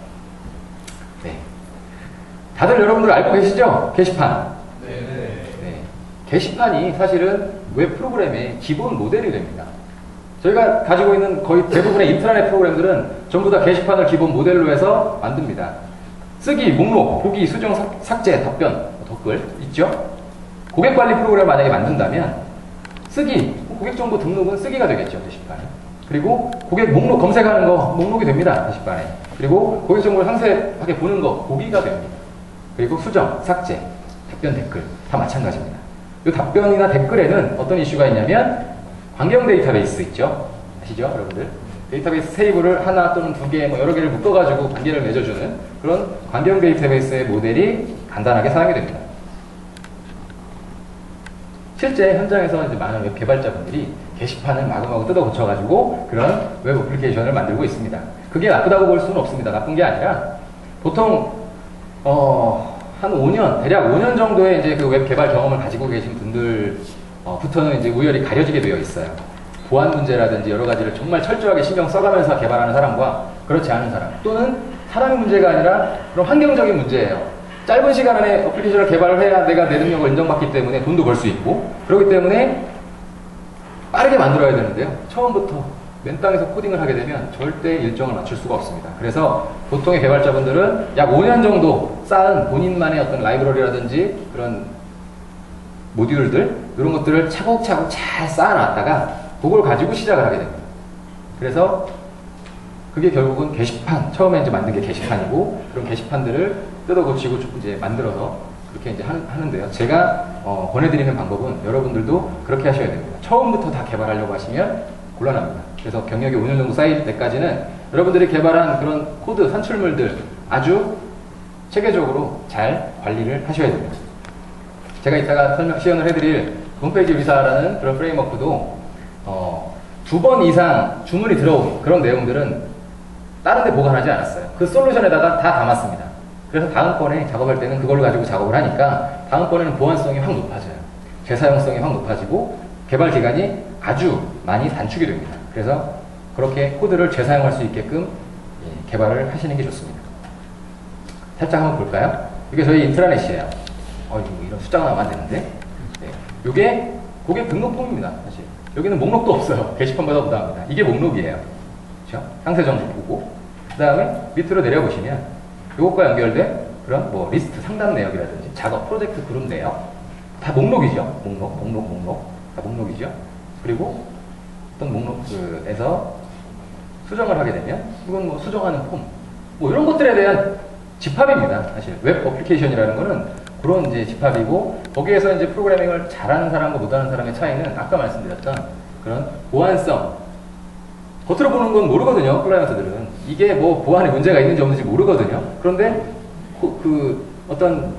B: 네. 다들 여러분들 알고 계시죠? 게시판. 네. 게시판이 사실은 웹 프로그램의 기본 모델이 됩니다. 저희가 가지고 있는 거의 대부분의 인트라넷 프로그램들은 전부 다 게시판을 기본 모델로 해서 만듭니다. 쓰기, 목록, 보기, 수정, 삭제, 답변, 댓글 있죠? 고객관리 프로그램을 만약에 만든다면 쓰기, 고객 정보 등록은 쓰기가 되겠죠, 게시판에. 그리고 고객 목록 검색하는 거 목록이 됩니다, 게시판에. 그리고 고객 정보를 상세하게 보는 거 보기가 됩니다. 그리고 수정, 삭제, 답변, 댓글 다 마찬가지입니다. 이 답변이나 댓글에는 어떤 이슈가 있냐면 관경 데이터베이스 있죠? 아시죠, 여러분들? 데이터베이스 테이블을 하나 또는 두 개, 뭐 여러 개를 묶어가지고 관계를 맺어주는 그런 관경 데이터베이스의 모델이 간단하게 사용이 됩니다. 실제 현장에서 이제 많은 웹 개발자분들이 게시판을 마구마구 뜯어 고쳐가지고 그런 웹 어플리케이션을 만들고 있습니다. 그게 나쁘다고 볼 수는 없습니다. 나쁜 게 아니라 보통 한 5년, 대략 5년 정도의 이제 그 웹 개발 경험을 가지고 계신 분들부터는 이제 우열이 가려지게 되어 있어요. 보안 문제라든지 여러 가지를 정말 철저하게 신경 써가면서 개발하는 사람과 그렇지 않은 사람, 또는 사람의 문제가 아니라 그런 환경적인 문제예요. 짧은 시간 안에 어플리케이션을 개발을 해야 내가 내 능력을 인정받기 때문에 돈도 벌 수 있고, 그렇기 때문에 빠르게 만들어야 되는데요. 처음부터 맨 땅에서 코딩을 하게 되면 절대 일정을 맞출 수가 없습니다. 그래서 보통의 개발자분들은 약 5년 정도 쌓은 본인만의 어떤 라이브러리라든지 그런 모듈들, 이런 것들을 차곡차곡 잘 쌓아놨다가 그걸 가지고 시작을 하게 됩니다. 그래서 그게 결국은 게시판, 처음에 이제 만든 게 게시판이고, 그런 게시판들을 뜯어 고치고 이제 만들어서 그렇게 이제 하는데요. 제가 권해드리는 방법은 여러분들도 그렇게 하셔야 됩니다. 처음부터 다 개발하려고 하시면 곤란합니다. 그래서 경력이 5년 정도 쌓일 때까지는 여러분들이 개발한 그런 코드, 산출물들 아주 체계적으로 잘 관리를 하셔야 됩니다. 제가 이따가 시연을 해드릴 홈페이지 리사라는 그런 프레임워크도 2번 이상 주문이 들어온 그런 내용들은 다른 데 보관하지 않았어요. 그 솔루션에다가 다 담았습니다. 그래서 다음번에 작업할 때는 그걸 가지고 작업을 하니까 다음번에는 보안성이 확 높아져요. 재사용성이 확 높아지고 개발 기간이 아주 많이 단축이 됩니다. 그래서 그렇게 코드를 재사용할 수 있게끔 개발을 하시는 게 좋습니다. 살짝 한번 볼까요? 이게 저희 인트라넷이에요. 이런 숫자가 나오면 안 되는데. 네. 이게 고객 등록 폼입니다. 사실 여기는 목록도 없어요. 게시판보다 부담합니다. 이게 목록이에요. 그렇죠? 상세 정보 보고, 그 다음에 밑으로 내려보시면 이것과 연결된 그런 뭐 리스트 상담 내역이라든지 작업 프로젝트 그룹 내역, 다 목록이죠. 목록 다 목록이죠. 그리고 어떤 목록에서 수정을 하게 되면 이건 뭐 수정하는 폼, 뭐 이런 것들에 대한 집합입니다. 사실 웹 어플리케이션이라는 거는 그런 이제 집합이고, 거기에서 이제 프로그래밍을 잘하는 사람과 못하는 사람의 차이는 아까 말씀드렸던 그런 보안성, 겉으로 보는 건 모르거든요. 클라이언트들은 이게 뭐 보안에 문제가 있는지 없는지 모르거든요. 그런데 그 어떤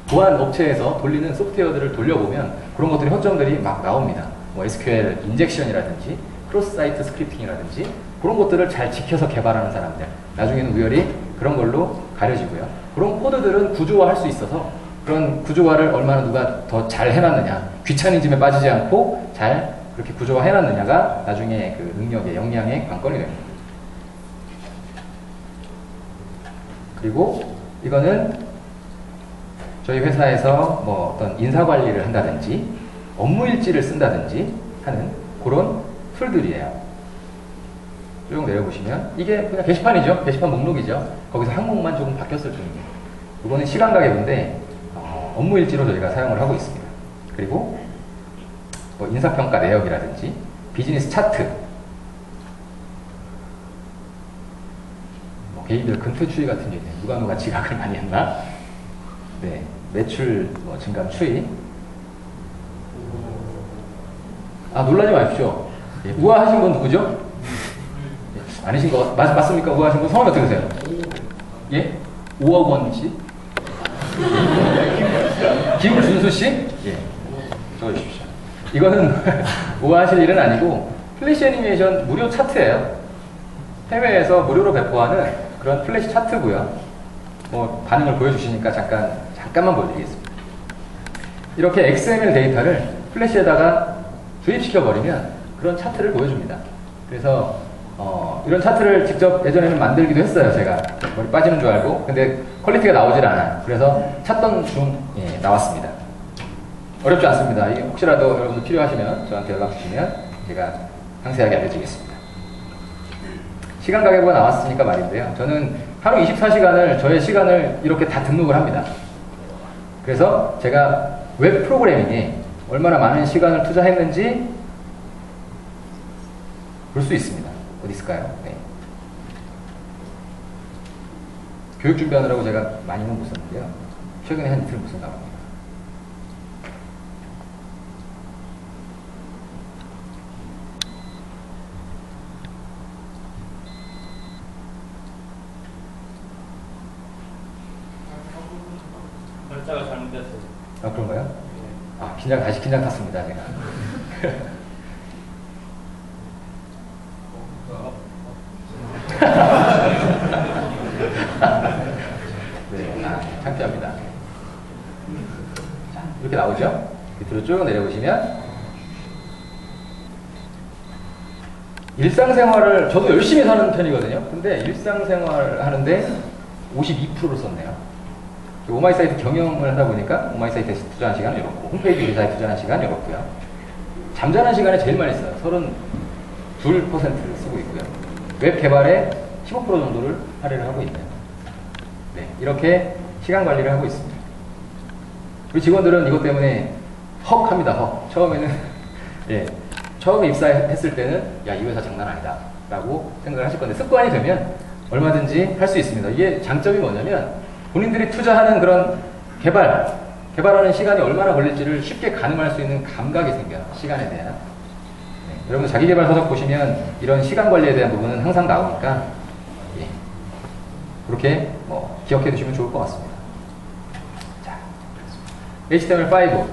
B: 보안 업체에서 돌리는 소프트웨어들을 돌려보면 그런 것들이 허점들이 막 나옵니다. 뭐 SQL 인젝션이라든지 크로스 사이트 스크립팅이라든지 그런 것들을 잘 지켜서 개발하는 사람들, 나중에는 우열이 그런 걸로 가려지고요. 그런 코드들은 구조화할 수 있어서 그런 구조화를 얼마나 누가 더 잘 해놨느냐, 귀차니즘에 빠지지 않고 잘 그렇게 구조화 해놨느냐가 나중에 그 능력의 역량의 관건이 됩니다. 그리고 이거는 저희 회사에서 뭐 어떤 인사관리를 한다든지 업무일지를 쓴다든지 하는 그런 툴들이에요. 쭉 내려보시면 이게 그냥 게시판이죠. 게시판 목록이죠. 거기서 항목만 조금 바뀌었을 뿐입니다. 이거는 시간 가계부인데 업무일지로 저희가 사용을 하고 있습니다. 그리고 뭐 인사평가 내역이라든지 비즈니스 차트, 뭐 개인별 근태 추이 같은 게 있네요. 누가 지각을 많이 했나? 네, 매출 뭐 증감 추이. 놀라지 마십시오. 예, 우아하신 분 누구죠? 예, 아니신 거 맞습니까? 우아하신 분 성함이 어떻게 되세요? 예? 5억 원치? 김준수 씨? 예, 적어주십시오. 이거는 우아하실 일은 아니고 플래시 애니메이션 무료 차트예요. 해외에서 무료로 배포하는 그런 플래시 차트고요. 뭐 반응을 보여주시니까 잠깐만 보여드리겠습니다. 이렇게 XML 데이터를 플래시에다가 주입시켜버리면 그런 차트를 보여줍니다. 그래서 이런 차트를 직접 예전에는 만들기도 했어요. 제가 머리 빠지는 줄 알고. 근데 퀄리티가 나오질 않아요. 그래서 찾던 중 나왔습니다. 어렵지 않습니다. 이게 혹시라도 여러분들 필요하시면 저한테 연락 주시면 제가 상세하게 알려드리겠습니다. 시간 가계부가 나왔으니까 말인데요. 저는 하루 24시간을 저의 시간을 이렇게 다 등록을 합니다. 그래서 제가 웹 프로그래밍에 얼마나 많은 시간을 투자했는지 볼 수 있습니다. 어디 있을까요? 네. 교육 준비하느라고 제가 많이는 못 썼는데요. 최근에 한 이틀 못 쓴다고 합니다.
C: 글자가 잘못됐어요.
B: 그런가요? 아, 다시 긴장 탔습니다, 제가. 네, 창피합니다. 자, 이렇게 나오죠? 밑으로 쭉 내려보시면 일상생활을 저도 열심히 사는 편이거든요. 근데 일상생활 하는데 52%를 썼네요. 오마이사이트 경영을 하다 보니까 오마이사이트에서 투자한 시간은 이렇고 홈페이지 리사에 투자한 시간은 이렇고요. 잠자는 시간에 제일 많이 써요. 32%를 쓰고 있고요. 웹 개발에 15% 정도를 할애를 하고 있네요. 네, 이렇게 시간 관리를 하고 있습니다. 우리 직원들은 이것 때문에 헉 합니다. 헉. 처음에는 예, 처음에 입사했을 때는 야, 이 회사 장난 아니다 라고 생각을 하실 건데 습관이 되면 얼마든지 할 수 있습니다. 이게 장점이 뭐냐면 본인들이 투자하는 그런 개발하는 시간이 얼마나 걸릴지를 쉽게 가늠할 수 있는 감각이 생겨요. 시간에 대한. 네, 여러분 자기개발 서적 보시면 이런 시간 관리에 대한 부분은 항상 나오니까 예, 그렇게 기억해 두시면 좋을 것 같습니다. 자, HTML5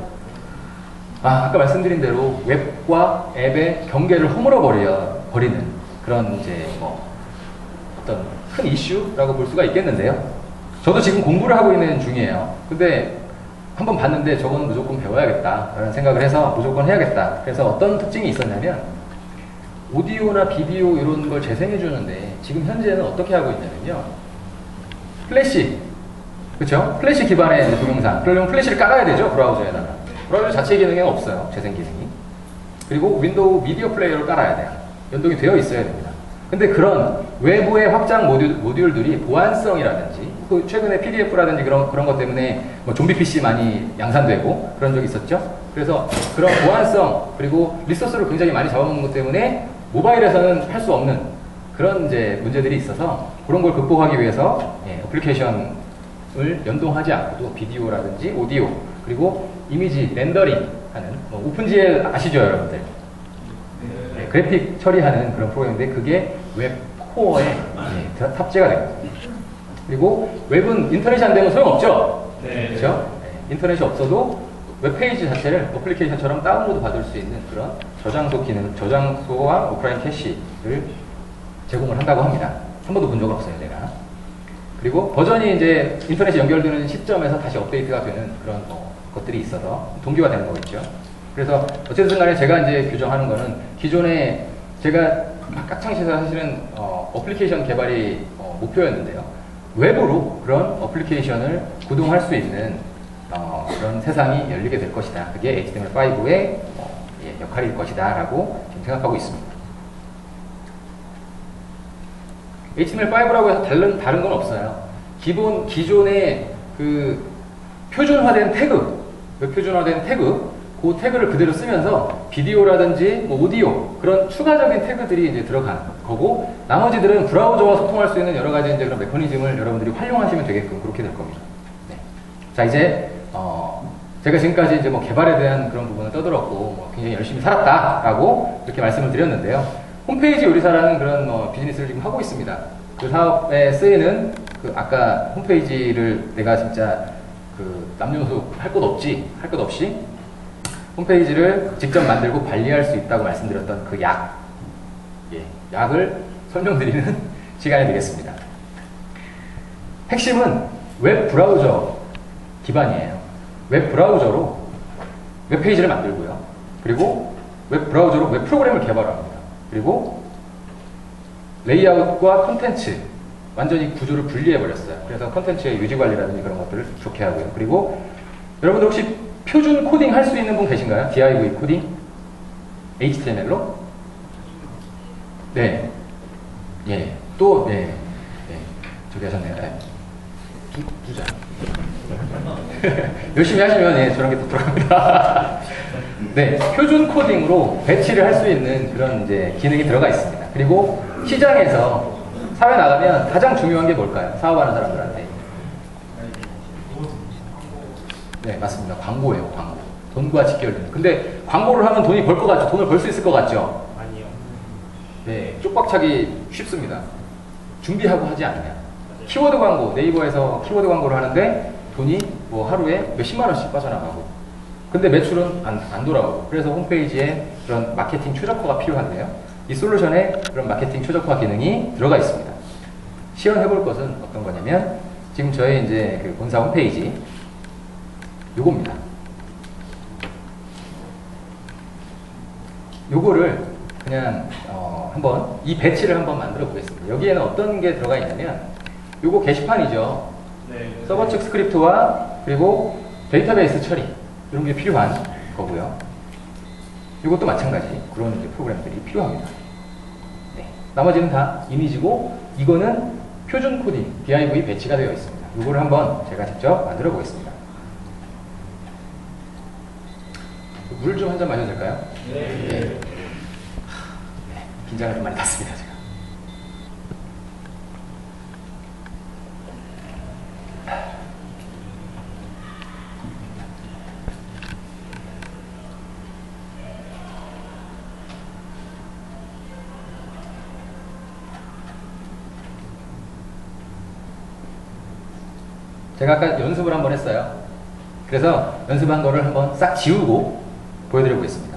B: 아까 말씀드린 대로 웹과 앱의 경계를 허물어 버리는 그런 이제 어떤 큰 이슈라고 볼 수가 있겠는데요. 저도 지금 공부를 하고 있는 중이에요. 근데 한번 봤는데 저거는 무조건 배워야겠다 라는 생각을 해서 무조건 해야겠다. 그래서 어떤 특징이 있었냐면 오디오나 비디오 이런 걸 재생해 주는데 지금 현재는 어떻게 하고 있냐면요. 플래시, 그렇죠? 플래시 기반의 동영상. 그러려면 플래시를 깔아야 되죠, 브라우저에다가. 브라우저 자체 기능에는 없어요, 재생 기능이. 그리고 윈도우 미디어 플레이어를 깔아야 돼요. 연동이 되어 있어야 됩니다. 근데 그런 외부의 확장 모듈들이 보안성이라든지 최근에 PDF라든지 그런 것 때문에 좀비 PC 많이 양산되고 그런 적이 있었죠. 그래서 그런 보안성 그리고 리소스를 굉장히 많이 잡아먹는 것 때문에 모바일에서는 할 수 없는 그런 이제 문제들이 있어서 그런 걸 극복하기 위해서 어플리케이션을 연동하지 않고도 비디오라든지 오디오 그리고 이미지 렌더링 하는 오픈GL 아시죠, 여러분들? 네, 그래픽 처리하는 그런 프로그램인데 그게 웹코어에 탑재가 됩니다. 그리고 웹은 인터넷이 안 되면 소용없죠? 네. 그렇죠? 네, 인터넷이 없어도 웹페이지 자체를 어플리케이션처럼 다운로드 받을 수 있는 그런 저장소 기능, 저장소와 오프라인 캐시를 제공을 한다고 합니다. 한 번도 본 적은 없어요, 제가. 그리고 버전이 이제 인터넷이 연결되는 시점에서 다시 업데이트가 되는 그런 것들이 있어서 동기화되는 거겠죠. 그래서 어쨌든 간에 제가 이제 규정하는 거는 기존에 제가 학창시절 사실은 어플리케이션 개발이 목표였는데요. 웹으로 그런 어플리케이션을 구동할 수 있는 그런 세상이 열리게 될 것이다. 그게 HTML5의 역할일 것이다 라고 지금 생각하고 있습니다. HTML5라고 해서 다른 건 없어요. 기존의 그 표준화된 태그, 표준화된 태그, 그 태그를 그대로 쓰면서 비디오라든지 오디오 그런 추가적인 태그들이 이제 들어간 거고 나머지들은 브라우저와 소통할 수 있는 여러 가지 이제 그런 메커니즘을 여러분들이 활용하시면 되게끔 그렇게 될 겁니다. 네. 자 이제 제가 지금까지 이제 개발에 대한 그런 부분을 떠들었고 굉장히 열심히 살았다라고 이렇게 말씀을 드렸는데요. 홈페이지 요리사라는 그런 비즈니스를 지금 하고 있습니다. 그 사업에 쓰이는 그 아까 홈페이지를 내가 진짜 그 남녀노소 할 것 없이 홈페이지를 직접 만들고 관리할 수 있다고 말씀드렸던 그 약을 설명드리는 시간이 되겠습니다. 핵심은 웹 브라우저 기반이에요. 웹 브라우저로 웹페이지를 만들고요. 그리고 웹 브라우저로 웹 프로그램을 개발합니다. 그리고 레이아웃과 컨텐츠 완전히 구조를 분리해버렸어요. 그래서 컨텐츠의 유지관리라든지 그런 것들을 좋게 하고요. 그리고 여러분들 혹시 표준 코딩 할 수 있는 분 계신가요? DIY 코딩? HTML로? 네. 예. 또, 네. 네. 저기 하셨네요. 네. 두 장. 열심히 하시면, 저런 게 또 들어갑니다. 네. 표준 코딩으로 배치를 할 수 있는 그런 이제 기능이 들어가 있습니다. 그리고 시장에서 사회 나가면 가장 중요한 게 뭘까요? 사업하는 사람들한테. 네, 맞습니다. 광고예요, 광고. 돈과 직결되는. 근데 광고를 하면 돈이 벌 것 같죠? 돈을 벌 수 있을 것 같죠?
C: 아니요.
B: 네, 쪽박차기 쉽습니다. 준비하고 하지 않냐. 키워드 광고, 네이버에서 키워드 광고를 하는데 돈이 하루에 몇십만 원씩 빠져나가고 근데 매출은 안 돌아오고, 그래서 홈페이지에 그런 마케팅 최적화가 필요한데요. 이 솔루션에 그런 마케팅 최적화 기능이 들어가 있습니다. 시연해볼 것은 어떤 거냐면, 지금 저의 이제 그 본사 홈페이지, 요겁니다. 요거를 그냥 한번 이 배치를 한번 만들어 보겠습니다. 여기에는 어떤 게 들어가 있냐면, 요거 게시판이죠.
C: 네.
B: 서버 측 스크립트와 그리고 데이터베이스 처리, 이런 게 필요한 거고요. 이것도 마찬가지 그런 이제 프로그램들이 필요합니다. 네. 나머지는 다 이미지고, 이거는 표준 코딩 div 배치가 되어 있습니다. 이거를 한번 제가 직접 만들어 보겠습니다. 물 좀 한 잔 마셔도 될까요?
C: 네.
B: 네. 긴장을 좀 많이 탔습니다, 제가. 제가 아까 연습을 한번 했어요. 그래서 연습한 거를 한번 싹 지우고 보여드려 보겠습니다.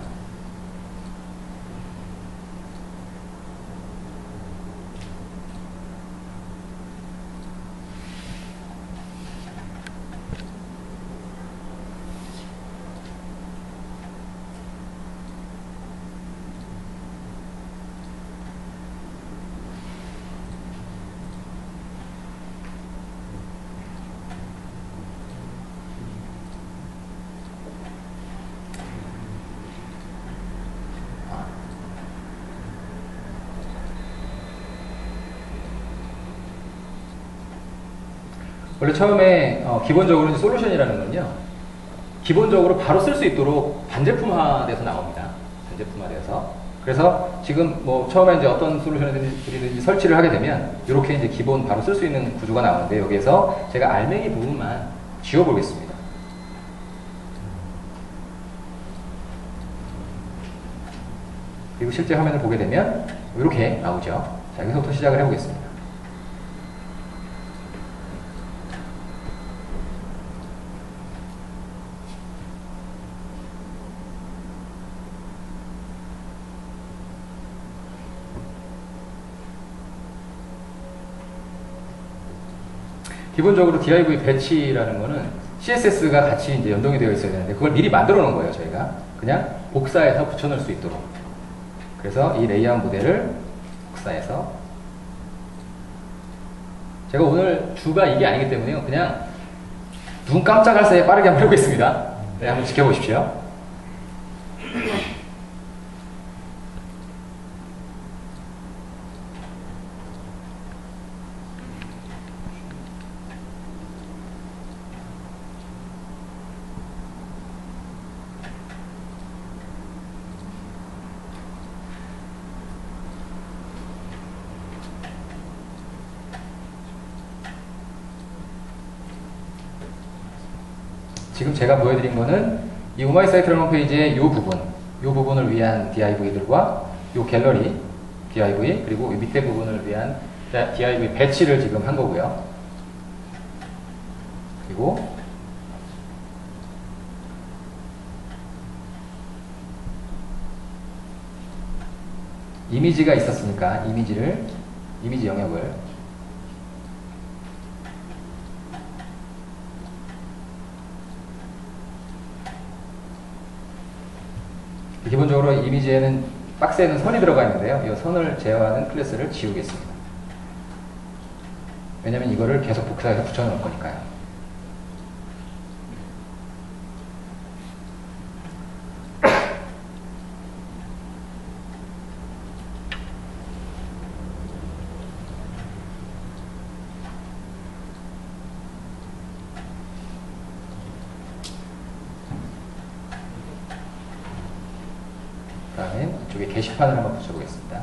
B: 원래 처음에 기본적으로 이제 솔루션이라는 건요, 기본적으로 바로 쓸 수 있도록 반제품화돼서 나옵니다. 반제품화돼서. 그래서 지금 뭐 처음에 이제 어떤 솔루션이든지 설치를 하게 되면 이렇게 이제 기본 바로 쓸 수 있는 구조가 나오는데, 여기에서 제가 알맹이 부분만 지워보겠습니다. 그리고 실제 화면을 보게 되면 이렇게 나오죠. 자, 여기서부터 시작을 해보겠습니다. 기본적으로 div 배치라는 거는 CSS가 같이 이제 연동이 되어 있어야 되는데, 그걸 미리 만들어 놓은 거예요, 저희가. 그냥 복사해서 붙여 넣을 수 있도록. 그래서 이 레이아웃 모델을 복사해서, 제가 오늘 주가 이게 아니기 때문에요, 그냥 눈 깜짝할 새에 빠르게 한번 해보겠습니다. 네, 한번 지켜보십시오. 지금 제가 보여드린 거는 이 오마이사이트라는 홈페이지의 이 부분을 위한 div들과 이 갤러리 div, 그리고 이 밑에 부분을 위한 div 배치를 지금 한 거고요. 그리고 이미지가 있었으니까 이미지 영역을 기본적으로 이미지에는 박스에는 선이 들어가 있는데요. 이 선을 제어하는 클래스를 지우겠습니다. 왜냐면 이거를 계속 복사해서 붙여놓을 거니까요. 그 다음에 이쪽에 게시판을 한번 붙여보겠습니다.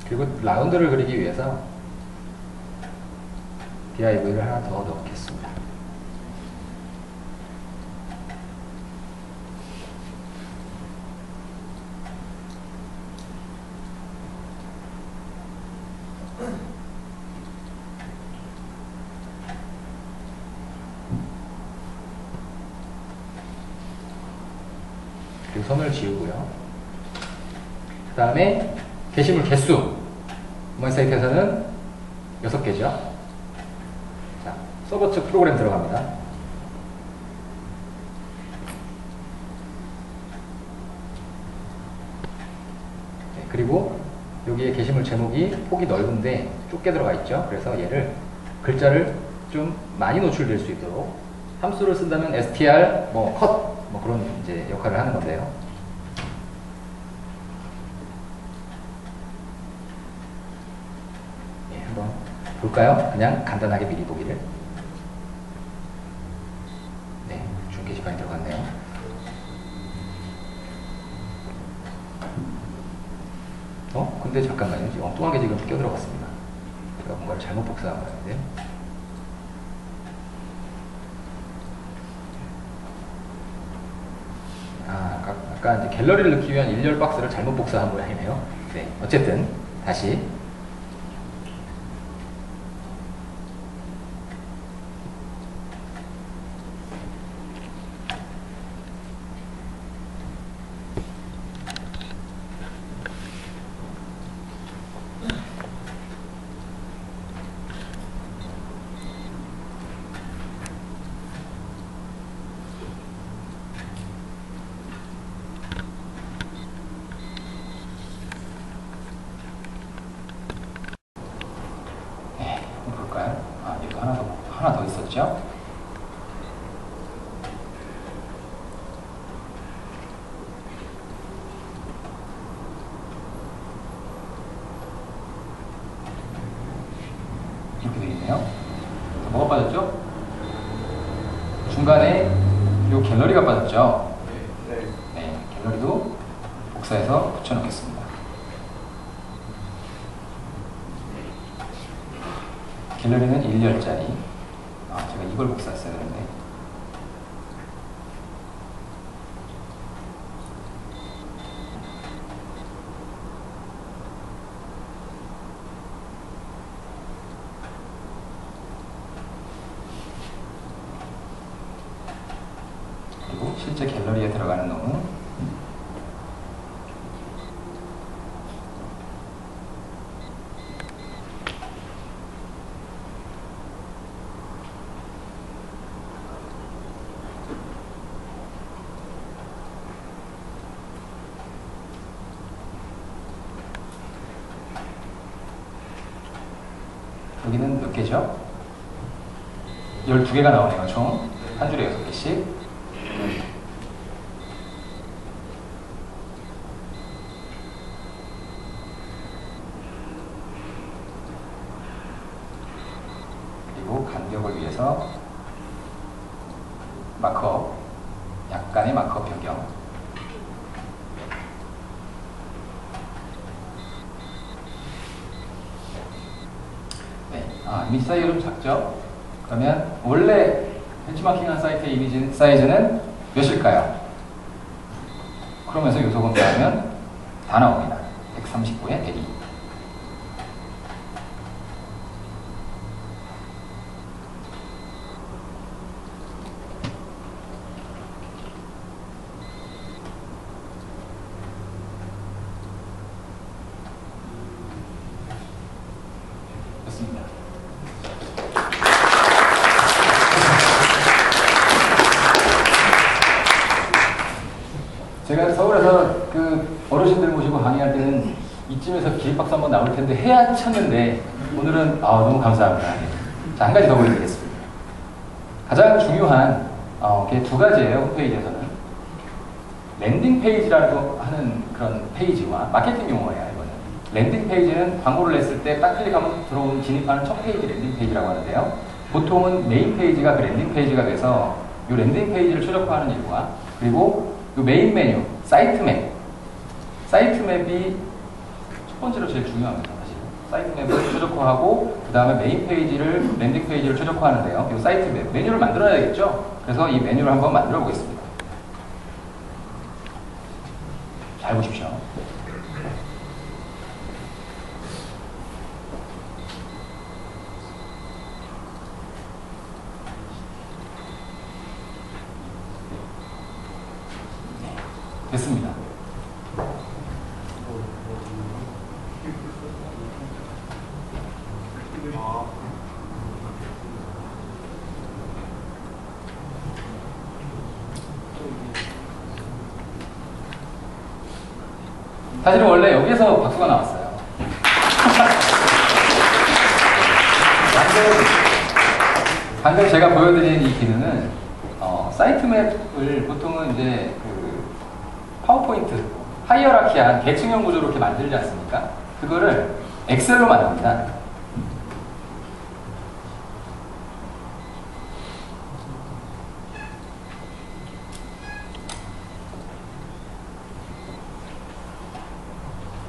B: 그리고 라운드를 그리기 위해서 div를 하나 더 넣겠습니다. 그리고 선을 지우고요. 그 다음에 게시물 개수. 모바일 사이트에서는 6개죠. 자, 서버 측 프로그램 들어갑니다. 네, 그리고 여기에 게시물 제목이 폭이 넓은데 좁게 들어가 있죠. 그래서 얘를 글자를 좀 많이 노출될 수 있도록 함수를 쓴다면 str, cut, 그런 이제 역할을 하는 건데요. 예, 한번 볼까요? 그냥 간단하게 미리 보기를. 네, 준 게시판이 들어갔네요. 근데 잠깐만요. 지금 엉뚱하게 지금 끼어들어갔습니다. 제가 뭔가를 잘못 복사한 것 같은데. 아까 이제 갤러리를 넣기 위한 일렬 박스를 잘못 복사한 모양이네요. 네, 어쨌든 다시 볼까요? 여기 하나 더 있었죠? 이렇게 되어 있네요. 뭐가 빠졌죠? 중간에 이 갤러리가 빠졌죠? 네, 갤러리도 복사해서 붙여놓겠습니다. 갤러리는 1열짜리. 제가 이걸 복사했어야 되는데. 그리고 실제 갤러리에 들어가는 놈은 여기는 몇 개죠? 12개가 나오네요. 총 한 줄에 6개씩. 그리고 간격을 위해서 마크업, 약간의 마크업 변경. 이미지 사이즈가 좀 작죠? 그러면 원래 벤치마킹한 사이트의 이미지 사이즈는 몇일까요? 그러면서 요소 검사하면 다 나옵니다. 139에 102. 좋습니다. 제가 서울에서 그 어르신들 모시고 강의할 때는 이쯤에서 기립박수 한번 나올 텐데 해야 쳤는데 오늘은 너무 감사합니다. 자, 한 가지 더 보여드리겠습니다. 가장 중요한 게 두 가지예요. 홈페이지에서는 랜딩 페이지라고 하는 그런 페이지와 마케팅 용어예요. 이거는 랜딩 페이지는 광고를 냈을 때 딱 클릭하면 들어온 진입하는 첫 페이지 랜딩 페이지라고 하는데요. 보통은 메인 페이지가 그 랜딩 페이지가 돼서 이 랜딩 페이지를 최적화하는 일과 그리고 이 메인 메뉴, 사이트 맵. 사이트 맵이 첫 번째로 제일 중요합니다, 사실. 사이트 맵을 최적화하고, 그 다음에 메인 페이지를, 랜딩 페이지를 최적화하는데요. 이 사이트 맵, 메뉴를 만들어야겠죠? 그래서 이 메뉴를 한번 만들어 보겠습니다. 잘 보십시오. 됐습니다. 사실은 원래 여기에서 박수가 나왔어요. 방금 제가 보여드린 이 기능은 사이트맵을 보통은 이제 그 파워포인트 하이어라키한 계층형 구조로 이렇게 만들지 않습니까? 그거를 엑셀로 만듭니다.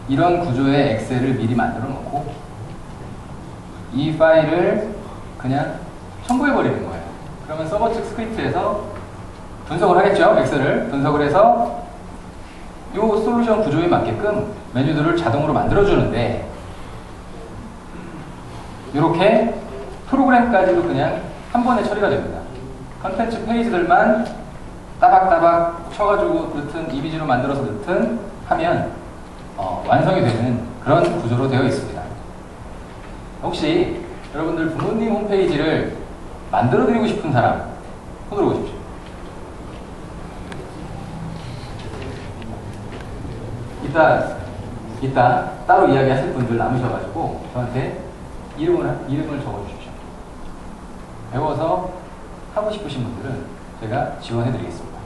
B: 이런 구조의 엑셀을 미리 만들어 놓고 이 파일을 그냥 첨부해 버리는 거예요. 그러면 서버 측 스크립트에서 분석을 하겠죠. 엑셀을 분석을 해서 이 솔루션 구조에 맞게끔 메뉴들을 자동으로 만들어 주는데, 이렇게 프로그램까지도 그냥 한 번에 처리가 됩니다. 컨텐츠 페이지들만 따박따박 쳐가지고 넣든 이미지로 만들어서 넣든 하면 완성이 되는 그런 구조로 되어 있습니다. 혹시 여러분들 부모님 홈페이지를 만들어 드리고 싶은 사람 손 들어보십시오. 이따 따로 이야기하실 분들 남으셔가지고 저한테 이름을 적어주십시오. 배워서 하고 싶으신 분들은 제가 지원해 드리겠습니다.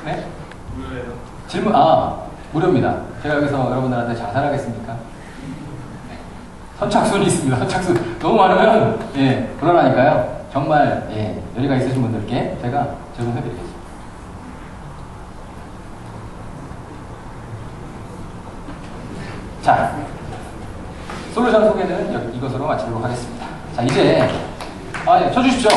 B: 네? 질문, 무료입니다. 제가 여기서 여러분들한테 자살하겠습니까? 네. 선착순이 있습니다. 선착순. 너무 많으면, 예, 불안하니까요. 정말, 예, 여리가 있으신 분들께 제가 제공해 드리겠습니다. 자, 솔루션 소개는 이것으로 마치도록 하겠습니다. 자, 이제, 예, 쳐주십시오.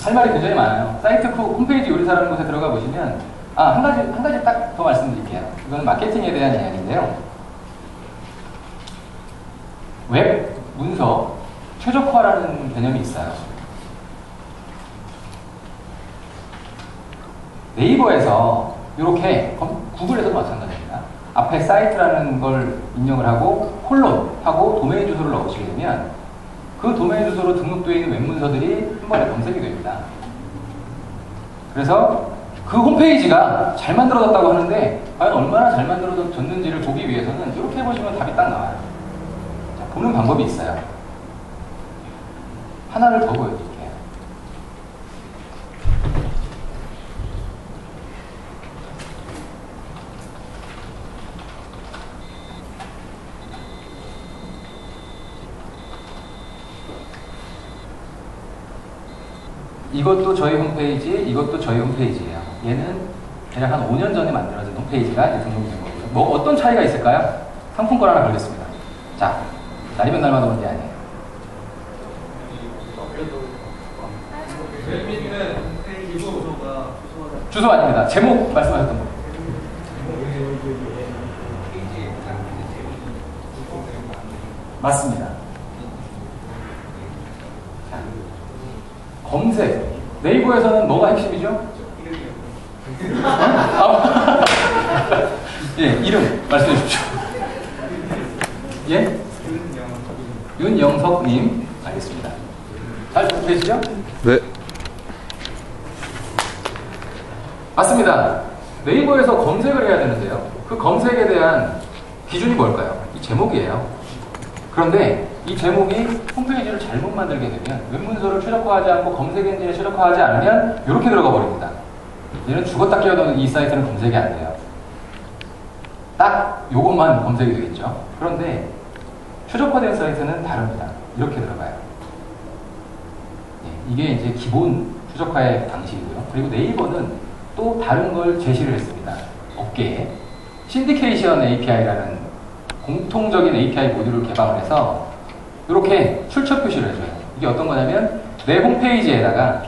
B: 할 말이 굉장히 많아요. 사이트 홈페이지 요리사라는 곳에 들어가 보시면, 한 가지 딱 더 말씀드릴게요. 이거는 마케팅에 대한 이야기인데요. 웹 문서 최적화라는 개념이 있어요. 네이버에서 이렇게 구글에서도 마찬가지입니다. 앞에 사이트라는 걸 입력을 하고 콜론하고 도메인 주소를 넣으시게 되면 그 도메인 주소로 등록되어 있는 웹 문서들이 한 번에 검색이 됩니다. 그래서 그 홈페이지가 잘 만들어졌다고 하는데 과연 얼마나 잘 만들어졌는지를 보기 위해서는 이렇게 해보시면 답이 딱 나와요. 자, 보는 방법이 있어요. 하나를 더 보여드릴게요. 이것도 저희 홈페이지, 이것도 저희 홈페이지예요. 얘는 대략 한 5년 전에 만들어진 홈페이지가 이제 등록된 거고요. 뭐 어떤 차이가 있을까요? 상품권 하나 걸겠습니다. 자, 날이면 날마다 오는 게 아니에요. 주소 아닙니다. 제목 말씀하셨던 거. 맞습니다. 검색. 네이버에서는 뭐가 핵심이죠? 예, 이름 말씀해 주십시오. 예? 윤영석님. 알겠습니다. 잘 듣고 계시죠?
C: 네.
B: 맞습니다. 네이버에서 검색을 해야 되는데요. 그 검색에 대한 기준이 뭘까요? 이 제목이에요. 그런데 이 제목이 홈페이지를 잘못 만들게 되면 웹문서를 최적화하지 않고 검색 엔진에 최적화하지 않으면 이렇게 들어가 버립니다. 얘는 죽었다 깨어나는 이 사이트는 검색이 안 돼요. 딱 요것만 검색이 되겠죠. 그런데 최적화된 사이트는 다릅니다. 이렇게 들어가요. 네, 이게 이제 기본 최적화의 방식이고요. 그리고 네이버는 또 다른 걸 제시를 했습니다. 업계에 신디케이션 API라는 공통적인 API 모듈을 개방을 해서 이렇게 출처 표시를 해줘요. 이게 어떤 거냐면 내 홈페이지에다가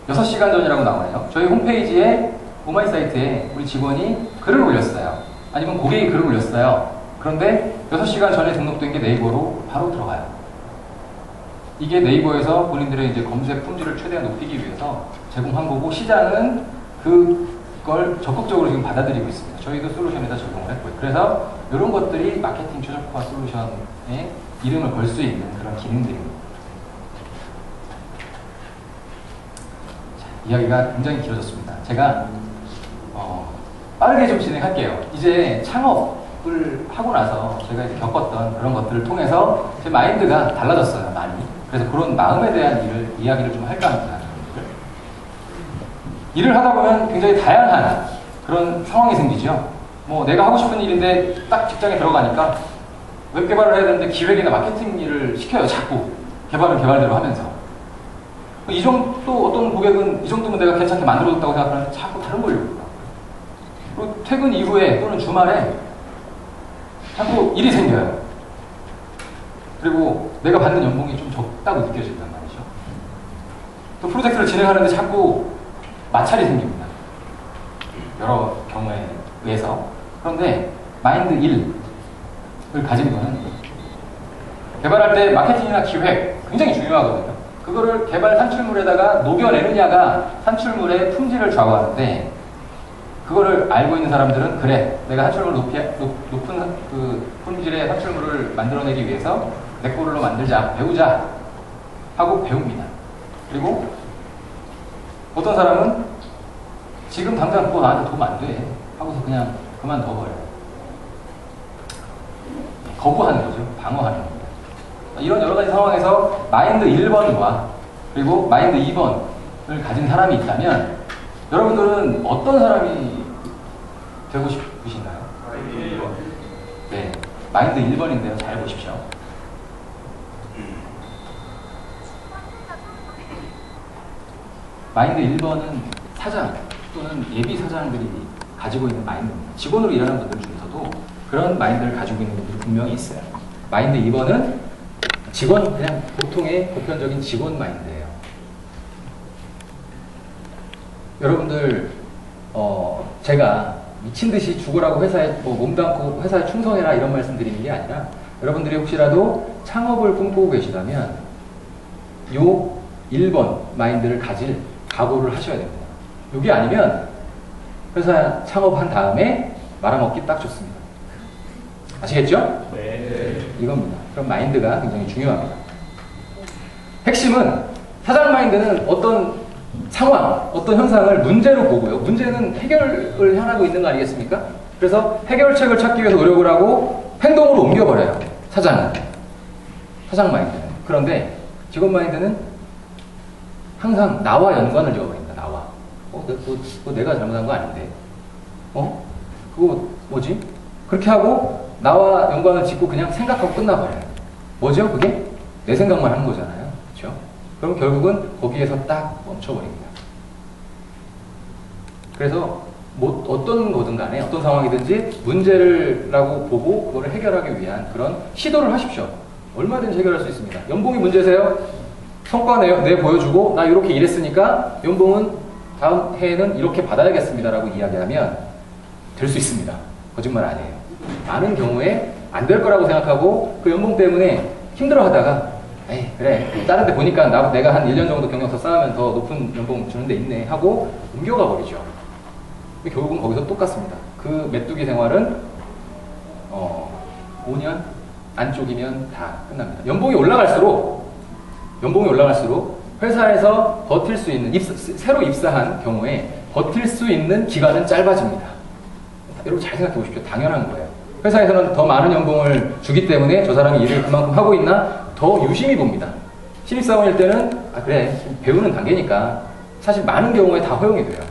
B: 6시간 전이라고 나와요. 저희 홈페이지에 오마이 사이트에 우리 직원이 글을 올렸어요. 아니면 고객이 글을 올렸어요. 그런데 6시간 전에 등록된 게 네이버로 바로 들어가요. 이게 네이버에서 본인들의 이제 검색 품질을 최대한 높이기 위해서 제공한 거고, 시장은 그걸 적극적으로 지금 받아들이고 있습니다. 저희도 솔루션에다 적용을 했고요. 그래서 이런 것들이 마케팅 최적화 솔루션에 이름을 걸 수 있는 그런 기능들입니다. 자, 이야기가 굉장히 길어졌습니다. 제가 빠르게 좀 진행할게요. 이제 창업을 하고 나서 제가 이제 겪었던 그런 것들을 통해서 제 마인드가 달라졌어요, 많이. 그래서 그런 마음에 대한 이야기를 좀 할까 합니다. 일을 하다 보면 굉장히 다양한 그런 상황이 생기죠. 뭐 내가 하고 싶은 일인데 딱 직장에 들어가니까 웹 개발을 해야 되는데 기획이나 마케팅 일을 시켜요, 자꾸. 개발은 개발대로 하면서. 이 정도, 또 어떤 고객은 이 정도면 내가 괜찮게 만들어줬다고 생각하는데 자꾸 다른 걸 요구해요. 그리고 퇴근 이후에 또는 주말에 자꾸 일이 생겨요. 그리고 내가 받는 연봉이 좀 적다고 느껴진단 말이죠. 또 프로젝트를 진행하는데 자꾸 마찰이 생깁니다. 여러 경우에 의해서. 그런데 마인드 1을 가진 거는 개발할 때 마케팅이나 기획 굉장히 중요하거든요. 그거를 개발 산출물에다가 녹여내느냐가 산출물의 품질을 좌우하는데, 그거를 알고 있는 사람들은 그래, 내가 산출물을 높은 그 품질의 산출물을 만들어내기 위해서 내 거로 만들자, 배우자 하고 배웁니다. 그리고 어떤 사람은 지금 당장 그거 나한테 도움 안 돼 하고서 그냥 그만둬버려요. 거부하는 거죠. 방어하는 겁니다. 이런 여러 가지 상황에서 마인드 1번과 그리고 마인드 2번을 가진 사람이 있다면 여러분들은 어떤 사람이 되고 싶으신가요? 마인드 1번. 네, 마인드 1번인데요. 잘 보십시오. 마인드 1번은 사장 또는 예비 사장들이 가지고 있는 마인드입니다. 직원으로 일하는 분들 중에서도 그런 마인드를 가지고 있는 분들이 분명히 있어요. 마인드 2번은 직원, 그냥 보통의 보편적인 직원 마인드예요. 여러분들, 제가 미친듯이 죽으라고 회사에, 몸담고 회사에 충성해라 이런 말씀 드리는 게 아니라, 여러분들이 혹시라도 창업을 꿈꾸고 계시다면 요 1번 마인드를 가질 각오를 하셔야 됩니다. 이게 아니면 회사 창업한 다음에 말아먹기 딱 좋습니다. 아시겠죠? 네. 이겁니다. 그럼 마인드가 굉장히 중요합니다. 핵심은, 사장 마인드는 어떤 상황, 어떤 현상을 문제로 보고요. 문제는 해결을 향하고 있는 거 아니겠습니까? 그래서 해결책을 찾기 위해서 노력을 하고 행동으로 옮겨버려요. 사장 마인드는. 그런데 직원 마인드는 항상 나와 연관을 지어버립니다. 나와. 그거 내가 잘못한 거 아닌데. 그거 뭐지? 그렇게 하고 나와 연관을 짓고 그냥 생각하고 끝나버려요. 뭐죠? 그게? 내 생각만 하는 거잖아요. 그렇죠? 그럼 결국은 거기에서 딱 멈춰버립니다. 그래서 어떤 거든 간에 어떤 상황이든지 문제라고 보고 그거를 해결하기 위한 그런 시도를 하십시오. 얼마든지 해결할 수 있습니다. 연봉이 문제세요? 성과 내 보여주고 나 이렇게 일했으니까 연봉은 다음 해에는 이렇게 받아야겠습니다 라고 이야기하면 될 수 있습니다. 거짓말 아니에요. 많은 경우에 안 될 거라고 생각하고 그 연봉 때문에 힘들어 하다가 에이 그래 다른 데 보니까 내가 한 1년 정도 경력 더 쌓으면 더 높은 연봉 주는 데 있네 하고 옮겨가 버리죠. 결국은 거기서 똑같습니다. 그 메뚜기 생활은 5년 안쪽이면 다 끝납니다. 연봉이 올라갈수록 회사에서 버틸 수 있는 새로 입사한 경우에 버틸 수 있는 기간은 짧아집니다. 여러분 잘 생각해 보십시오. 당연한 거예요. 회사에서는 더 많은 연봉을 주기 때문에 저 사람이 일을 그만큼 하고 있나 더 유심히 봅니다. 신입사원일 때는 그래 배우는 단계니까 사실 많은 경우에 다 허용이 돼요.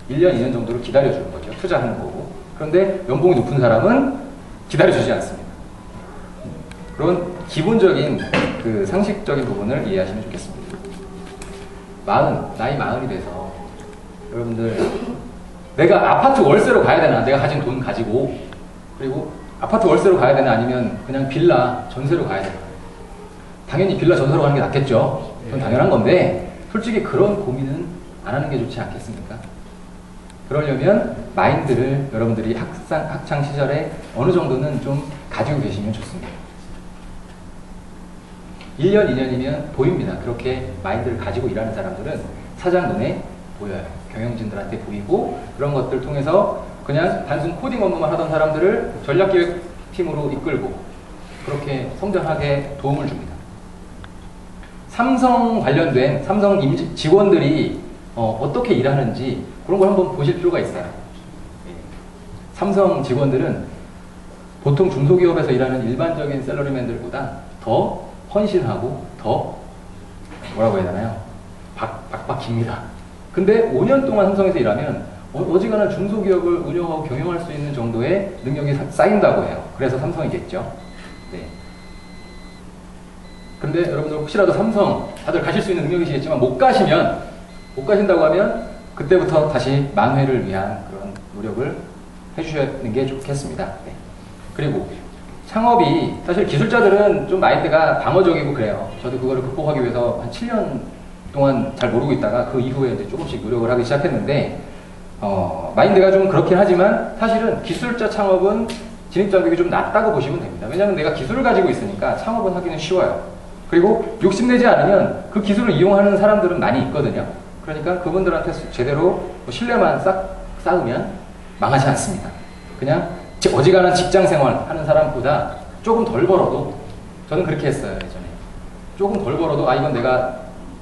B: 1년, 2년 정도를 기다려주는 거죠. 투자하는 거고. 그런데 연봉이 높은 사람은 기다려주지 않습니다. 그런 기본적인 그 상식적인 부분을 이해하시면 좋겠습니다. 나이 40이 돼서 여러분들 내가 아파트 월세로 가야 되나? 내가 가진 돈 가지고 그리고 아파트 월세로 가야 되나? 아니면 그냥 빌라 전세로 가야 되나? 당연히 빌라 전세로 가는 게 낫겠죠. 그건 당연한 건데 솔직히 그런 고민은 안 하는 게 좋지 않겠습니까? 그러려면 마인드를 여러분들이 학창 시절에 어느 정도는 좀 가지고 계시면 좋습니다. 1년, 2년이면 보입니다. 그렇게 마인드를 가지고 일하는 사람들은 사장 눈에 보여요. 경영진들한테 보이고, 그런 것들 통해서 그냥 단순 코딩 업무만 하던 사람들을 전략기획팀으로 이끌고 그렇게 성장하게 도움을 줍니다. 삼성 관련된 삼성 직원들이 어떻게 일하는지 그런 걸 한번 보실 필요가 있어요. 삼성 직원들은 보통 중소기업에서 일하는 일반적인 샐러리맨들보다 더 헌신하고 더 뭐라고 해야 되나요? 박박깁니다. 근데 5년 동안 삼성에서 일하면 어지간한 중소기업을 운영하고 경영할 수 있는 정도의 능력이 쌓인다고 해요. 그래서 삼성이겠죠. 네. 근데 여러분들 혹시라도 삼성 다들 가실 수 있는 능력이시겠지만 못 가신다고 하면 그때부터 다시 만회를 위한 그런 노력을 해주시는 게 좋겠습니다. 네. 그리고 창업이 사실 기술자들은 좀 마인드가 방어적이고 그래요. 저도 그거를 극복하기 위해서 한 7년 동안 잘 모르고 있다가 그 이후에 이제 조금씩 노력을 하기 시작했는데 마인드가 좀 그렇긴 하지만 사실은 기술자 창업은 진입장벽이 좀 낮다고 보시면 됩니다. 왜냐하면 내가 기술을 가지고 있으니까 창업은 하기는 쉬워요. 그리고 욕심내지 않으면 그 기술을 이용하는 사람들은 많이 있거든요. 그러니까 그분들한테 제대로 신뢰만 쌓으면 망하지 않습니다. 그냥 어지간한 직장 생활 하는 사람보다 조금 덜 벌어도, 저는 그렇게 했어요, 예전에. 조금 덜 벌어도 이건 내가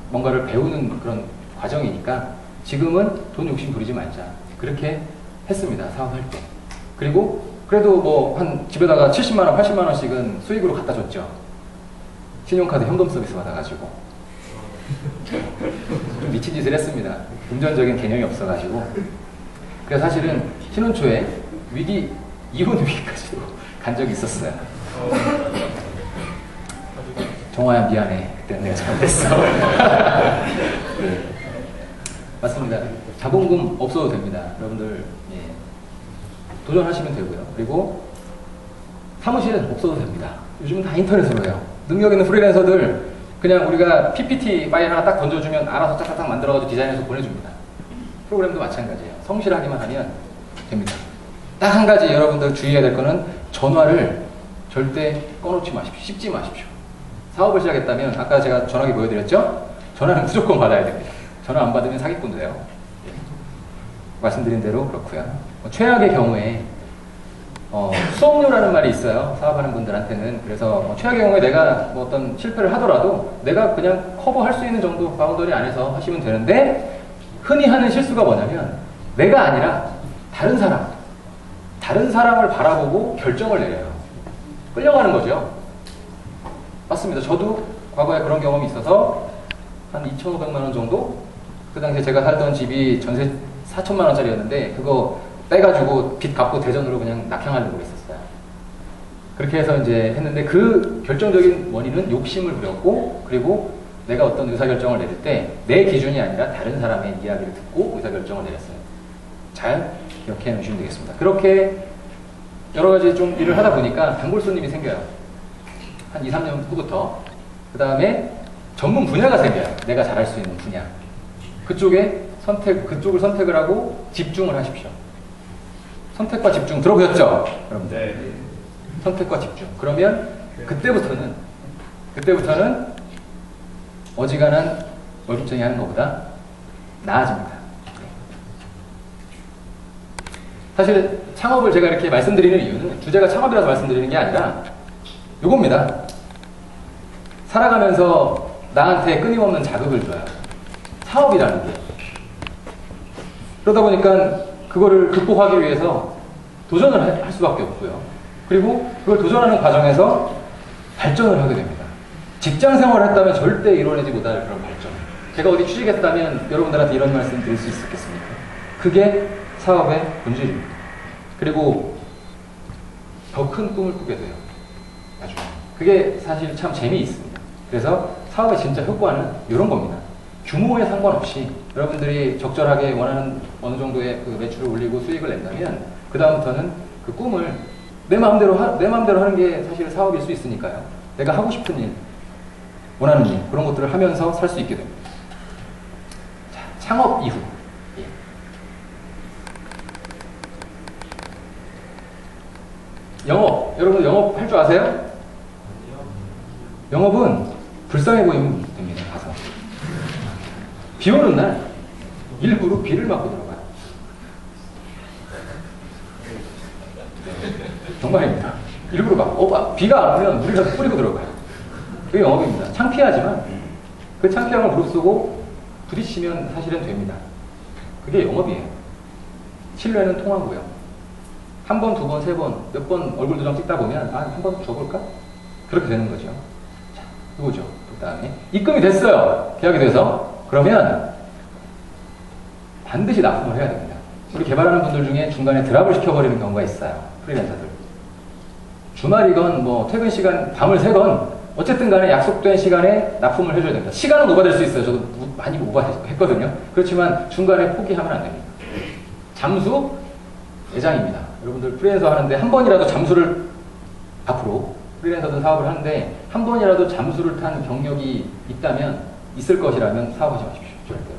B: 뭔가를 배우는 그런 과정이니까 지금은 돈 욕심 부리지 말자. 그렇게 했습니다, 사업할 때. 그리고 그래도 뭐 한 집에다가 70만원, 80만원씩은 수익으로 갖다 줬죠. 신용카드 현금 서비스 받아가지고. 좀 미친 짓을 했습니다. 금전적인 개념이 없어가지고. 그래서 사실은 신혼초에 이혼 위기까지도 간 적이 있었어요. 정화야 미안해. 그때는 내가 잘못했어. 네. 맞습니다. 자본금 없어도 됩니다. 여러분들 도전하시면 되고요. 그리고 사무실은 없어도 됩니다. 요즘은 다 인터넷으로 해요. 능력 있는 프리랜서들 그냥 우리가 PPT 파일 하나 딱 던져주면 알아서 짝짝짝 만들어가지고 디자인해서 보내줍니다. 프로그램도 마찬가지예요. 성실하기만 하면 됩니다. 딱 한 가지 여러분들 주의해야 될 거는 전화를 절대 꺼놓지 마십시오. 씹지 마십시오. 사업을 시작했다면 아까 제가 전화기 보여드렸죠? 전화는 무조건 받아야 됩니다. 전화 안 받으면 사기꾼 돼요. 말씀드린 대로 그렇고요. 최악의 경우에 수업료라는 말이 있어요. 사업하는 분들한테는. 그래서 최악의 경우에 내가 뭐 어떤 실패를 하더라도 내가 그냥 커버할 수 있는 정도 바운더리 안에서 하시면 되는데, 흔히 하는 실수가 뭐냐면 내가 아니라 다른 사람을 바라보고 결정을 내려요. 끌려가는 거죠. 맞습니다. 저도 과거에 그런 경험이 있어서 한 2,500만 원 정도? 그 당시에 제가 살던 집이 전세 4천만 원짜리였는데 그거 빼가지고 빚 갚고 대전으로 그냥 낙향하려고 했었어요. 그렇게 해서 이제 했는데 그 결정적인 원인은 욕심을 부렸고, 그리고 내가 어떤 의사결정을 내릴 때 내 기준이 아니라 다른 사람의 이야기를 듣고 의사결정을 내렸어요. 잘 기억해 놓으시면 되겠습니다. 그렇게 여러 가지 좀 일을 하다 보니까 단골 손님이 생겨요. 한 2, 3년 후부터. 그 다음에 전문 분야가 생겨요. 내가 잘할 수 있는 분야. 그쪽을 선택을 하고 집중을 하십시오. 선택과 집중 들어보셨죠? 여러분들. 네. 선택과 집중. 그러면 그때부터는 어지간한 월급쟁이 하는 것보다 나아집니다. 사실 창업을 제가 이렇게 말씀드리는 이유는 주제가 창업이라서 말씀드리는 게 아니라 요겁니다. 살아가면서 나한테 끊임없는 자극을 줘요. 사업이라는 게. 그러다 보니까 그거를 극복하기 위해서 도전을 할 수밖에 없고요. 그리고 그걸 도전하는 과정에서 발전을 하게 됩니다. 직장 생활을 했다면 절대 이뤄내지 못할 그런 발전. 제가 어디 취직했다면 여러분들한테 이런 말씀 드릴 수 있겠습니까? 그게 사업의 본질입니다. 그리고 더 큰 꿈을 꾸게 돼요. 나중에. 그게 사실 참 재미있습니다. 그래서 사업의 진짜 효과는 이런 겁니다. 규모에 상관없이 여러분들이 적절하게 원하는 어느 정도의 그 매출을 올리고 수익을 낸다면 그 다음부터는 그 꿈을 내 마음대로 하는 게 사실 사업일 수 있으니까요. 내가 하고 싶은 일, 원하는 일, 그런 것들을 하면서 살 수 있게 됩니다. 자, 창업 이후. 영업. 여러분 영업 할 줄 아세요? 영업은 불쌍해 보이면 됩니다. 가서. 비 오는 날 일부러 비를 맞고 들어가요. 정말입니다. 일부러 막 비가 안 오면 물이라도 뿌리고 들어가요. 그게 영업입니다. 창피하지만 그 창피함을 무릅쓰고 부딪히면 사실은 됩니다. 그게 영업이에요. 신뢰는 통하고요. 한 번, 두 번, 세 번, 몇 번 얼굴 도장 찍다 보면 한 번 줘볼까? 그렇게 되는 거죠. 자, 이거죠. 그 다음에 입금이 됐어요. 계약이 돼서. 그러면 반드시 납품을 해야 됩니다. 우리 개발하는 분들 중에 중간에 드랍을 시켜버리는 경우가 있어요. 프리랜서들. 주말이건 뭐 퇴근 시간 밤을 새건 어쨌든 간에 약속된 시간에 납품을 해줘야 됩니다. 시간은 오버될 수 있어요. 저도 많이 오버했거든요. 그렇지만 중간에 포기하면 안 됩니다. 잠수 예장입니다. 여러분들 프리랜서 하는데 한 번이라도 잠수를 앞으로 프리랜서든 사업을 하는데 한 번이라도 잠수를 탄 경력이 있을 것이라면 사업하지 마십시오. 절대.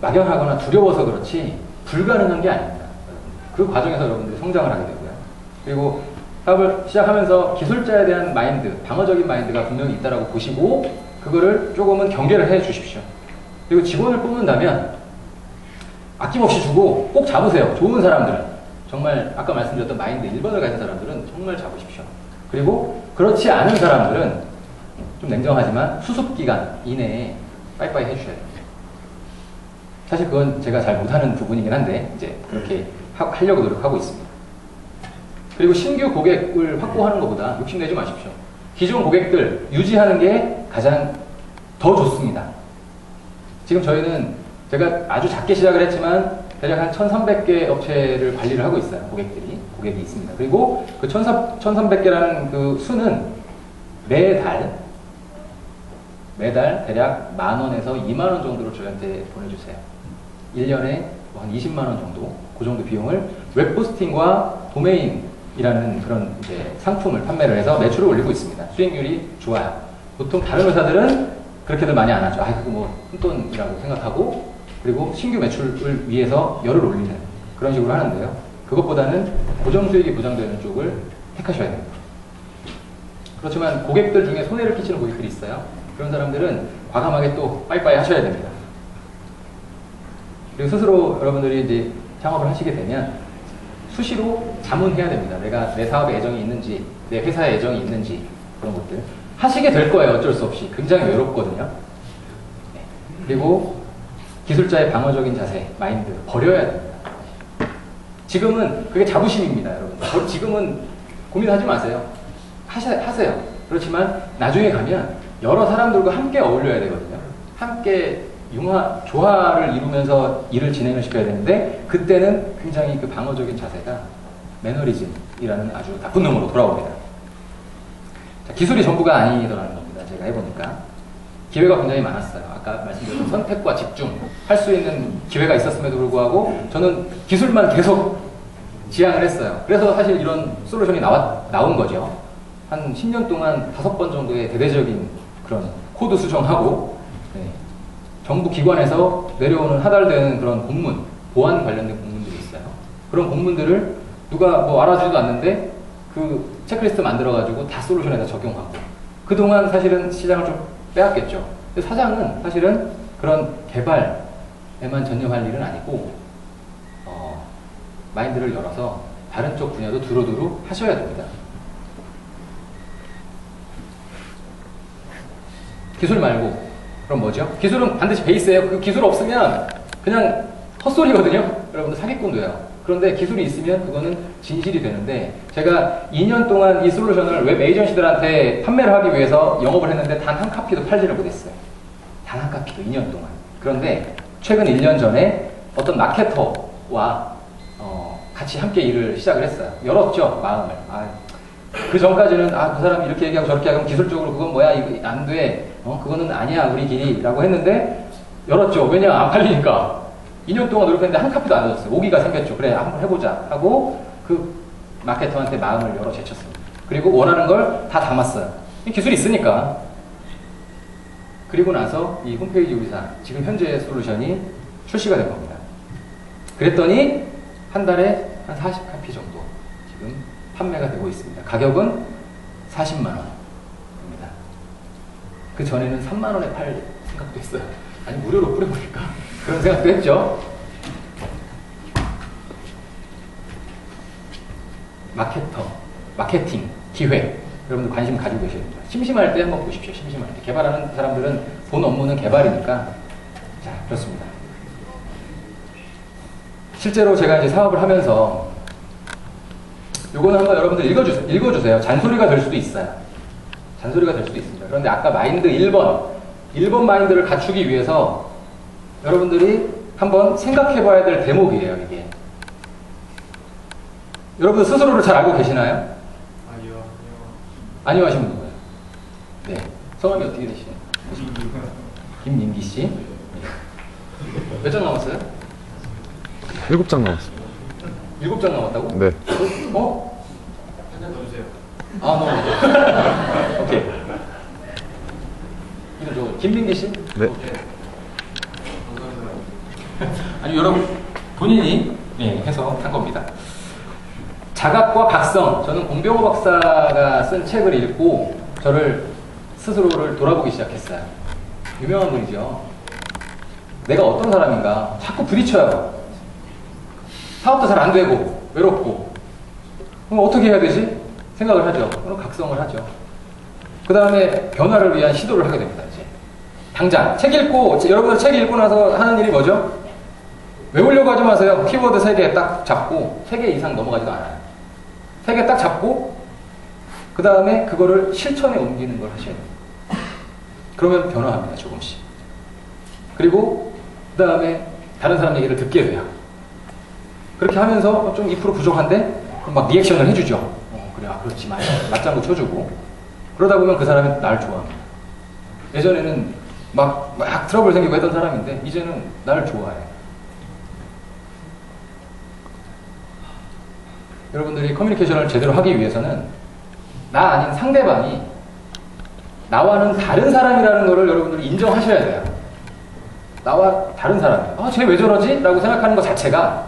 B: 막연하거나 두려워서 그렇지 불가능한 게 아닙니다. 그 과정에서 여러분들이 성장을 하게 되고요. 그리고 사업을 시작하면서 기술자에 대한 마인드, 방어적인 마인드가 분명히 있다라고 보시고 그거를 조금은 경계를 해 주십시오. 그리고 직원을 뽑는다면 아낌없이 주고 꼭 잡으세요. 좋은 사람들은. 정말 아까 말씀드렸던 마인드 1번을 가진 사람들은 정말 잡으십시오. 그리고 그렇지 않은 사람들은 좀 냉정하지만 수습기간 이내에 빠이빠이 해주셔야 돼요. 사실 그건 제가 잘 못하는 부분이긴 한데 이제 그렇게 하려고 노력하고 있습니다. 그리고 신규 고객을 확보하는 것보다 욕심내지 마십시오. 기존 고객들 유지하는 게 가장 더 좋습니다. 지금 저희는 제가 아주 작게 시작을 했지만 대략 한 1,300개 업체를 관리를 하고 있어요. 고객이 있습니다. 그리고 그 1,300개라는 그 수는 매달 대략 10,000원에서 20,000원 정도를 저희한테 보내주세요. 1년에 한 200,000원 정도, 그 정도 비용을 웹호스팅과 도메인이라는 그런 이제 상품을 판매를 해서 매출을 올리고 있습니다. 수익률이 좋아요. 보통 다른 회사들은 그렇게들 많이 안 하죠. 그거 뭐 푼돈이라고 생각하고, 그리고 신규 매출을 위해서 열을 올리는 그런 식으로 하는데요. 그것보다는 고정 수익이 보장되는 쪽을 택하셔야 됩니다. 그렇지만 고객들 중에 손해를 끼치는 고객들이 있어요. 그런 사람들은 과감하게 또 빠이빠이 하셔야 됩니다. 그리고 스스로 여러분들이 이제 창업을 하시게 되면 수시로 자문해야 됩니다. 내가 내 사업에 애정이 있는지, 내 회사에 애정이 있는지, 그런 것들. 하시게 될 거예요. 어쩔 수 없이. 굉장히 외롭거든요. 네. 그리고 기술자의 방어적인 자세, 마인드 버려야 됩니다. 지금은 그게 자부심입니다, 여러분. 지금은 고민하지 마세요. 하세요. 그렇지만 나중에 가면 여러 사람들과 함께 어울려야 되거든요. 함께 조화를 이루면서 일을 진행을 시켜야 되는데 그때는 굉장히 그 방어적인 자세가 매너리즘이라는 아주 나쁜 놈으로 돌아옵니다. 자, 기술이 전부가 아니더라는 겁니다. 제가 해보니까. 기회가 굉장히 많았어요. 아까 말씀드렸던 선택과 집중 할 수 있는 기회가 있었음에도 불구하고 저는 기술만 계속 지향을 했어요. 그래서 사실 이런 솔루션이 나온 거죠. 한 10년 동안 5번 정도의 대대적인 그런 코드 수정하고, 네, 정부 기관에서 내려오는 하달되는 그런 공문, 보안 관련된 공문들이 있어요. 그런 공문들을 누가 뭐 알아주지도 않는데 그 체크리스트 만들어가지고 다 솔루션에다 적용하고, 그동안 사실은 시장을 좀 빼앗겼죠. 근데 사장은 사실은 그런 개발에만 전념할 일은 아니고 마인드를 열어서 다른 쪽 분야도 두루두루 하셔야 됩니다. 기술 말고 그럼 뭐죠? 기술은 반드시 베이스예요. 그 기술 없으면 그냥 헛소리거든요. 여러분들 사기꾼 돼요. 그런데 기술이 있으면 그거는 진실이 되는데, 제가 2년 동안 이 솔루션을 웹 에이전시들한테 판매를 하기 위해서 영업을 했는데 단 한 카피도 팔지를 못했어요. 단 한 카피도 2년 동안. 그런데 최근 1년 전에 어떤 마케터와 같이 함께 일을 시작을 했어요. 열었죠, 마음을. 그 전까지는 그 사람이 이렇게 얘기하고 저렇게 하면 기술적으로 그건 뭐야, 이거 안 돼, 그거는 아니야 우리끼리 라고 했는데 열었죠. 왜냐, 안 팔리니까. 2년 동안 노력했는데 한 카피도 안 얻었어요. 오기가 생겼죠. 그래, 한번 해보자 하고 그 마케터한테 마음을 열어 제쳤습니다. 그리고 원하는 걸 다 담았어요. 기술이 있으니까. 그리고 나서 이 홈페이지 우리사, 지금 현재 솔루션이 출시가 된 겁니다. 그랬더니 한 달에 한 40카피 정도 지금 판매가 되고 있습니다. 가격은 40만 원입니다. 그 전에는 3만 원에 팔 생각도 했어요. 아니 무료로 뿌려버릴까? 그런 생각도 했죠. 마케팅, 기획. 여러분들 관심 가지고 계셔야 됩니다. 심심할 때 한번 보십시오. 심심할 때. 개발하는 사람들은 본 업무는 개발이니까. 자, 그렇습니다. 실제로 제가 이제 사업을 하면서 요거는 한번 여러분들 읽어주세요. 잔소리가 될 수도 있어요. 잔소리가 될 수도 있습니다. 그런데 아까 마인드 1번 마인드를 갖추기 위해서 여러분들이 한번 생각해 봐야 될 대목이에요, 이게. 여러분들 스스로를 잘 알고 계시나요? 아니요 하시는 거예요. 네. 성함이 어떻게 되시나요? 김민기 씨. 몇 장 남았어요?
C: 7장 남았습니다.
B: 7장 남았다고?
C: 네.
B: 어? 한 장 더 주세요. 아, 오케이. 이거 저 김민기 씨?
C: 네.
B: 오케이. 아니 여러분 본인이 해서 한 겁니다. 자각과 각성. 저는 공병호 박사가 쓴 책을 읽고 저를 스스로를 돌아보기 시작했어요. 유명한 분이죠. 내가 어떤 사람인가 자꾸 부딪혀요. 사업도 잘 안 되고 외롭고 그럼 어떻게 해야 되지? 생각을 하죠. 그럼 각성을 하죠. 그 다음에 변화를 위한 시도를 하게 됩니다. 이제 당장 책 읽고 여러분들 책 읽고 나서 하는 일이 뭐죠? 외우려고 하지 마세요. 키워드 3개 딱 잡고 3개 이상 넘어가지도 않아요. 3개 딱 잡고 그 다음에 그거를 실천에 옮기는 걸 하셔야 돼요. 그러면 변화합니다. 조금씩. 그리고 그 다음에 다른 사람 얘기를 듣게 돼요. 그렇게 하면서 좀 2% 부족한데 그럼 막 리액션을 해주죠. 그래, 그렇지, 맞장구 쳐주고 그러다 보면 그 사람이 날 좋아합니다. 예전에는 막 트러블 생기고 했던 사람인데 이제는 날 좋아해요. 여러분들이 커뮤니케이션을 제대로 하기 위해서는 나 아닌 상대방이 나와는 다른 사람이라는 것을 여러분들이 인정하셔야 돼요. 나와 다른 사람이에요. 쟤 왜 저러지? 라고 생각하는 것 자체가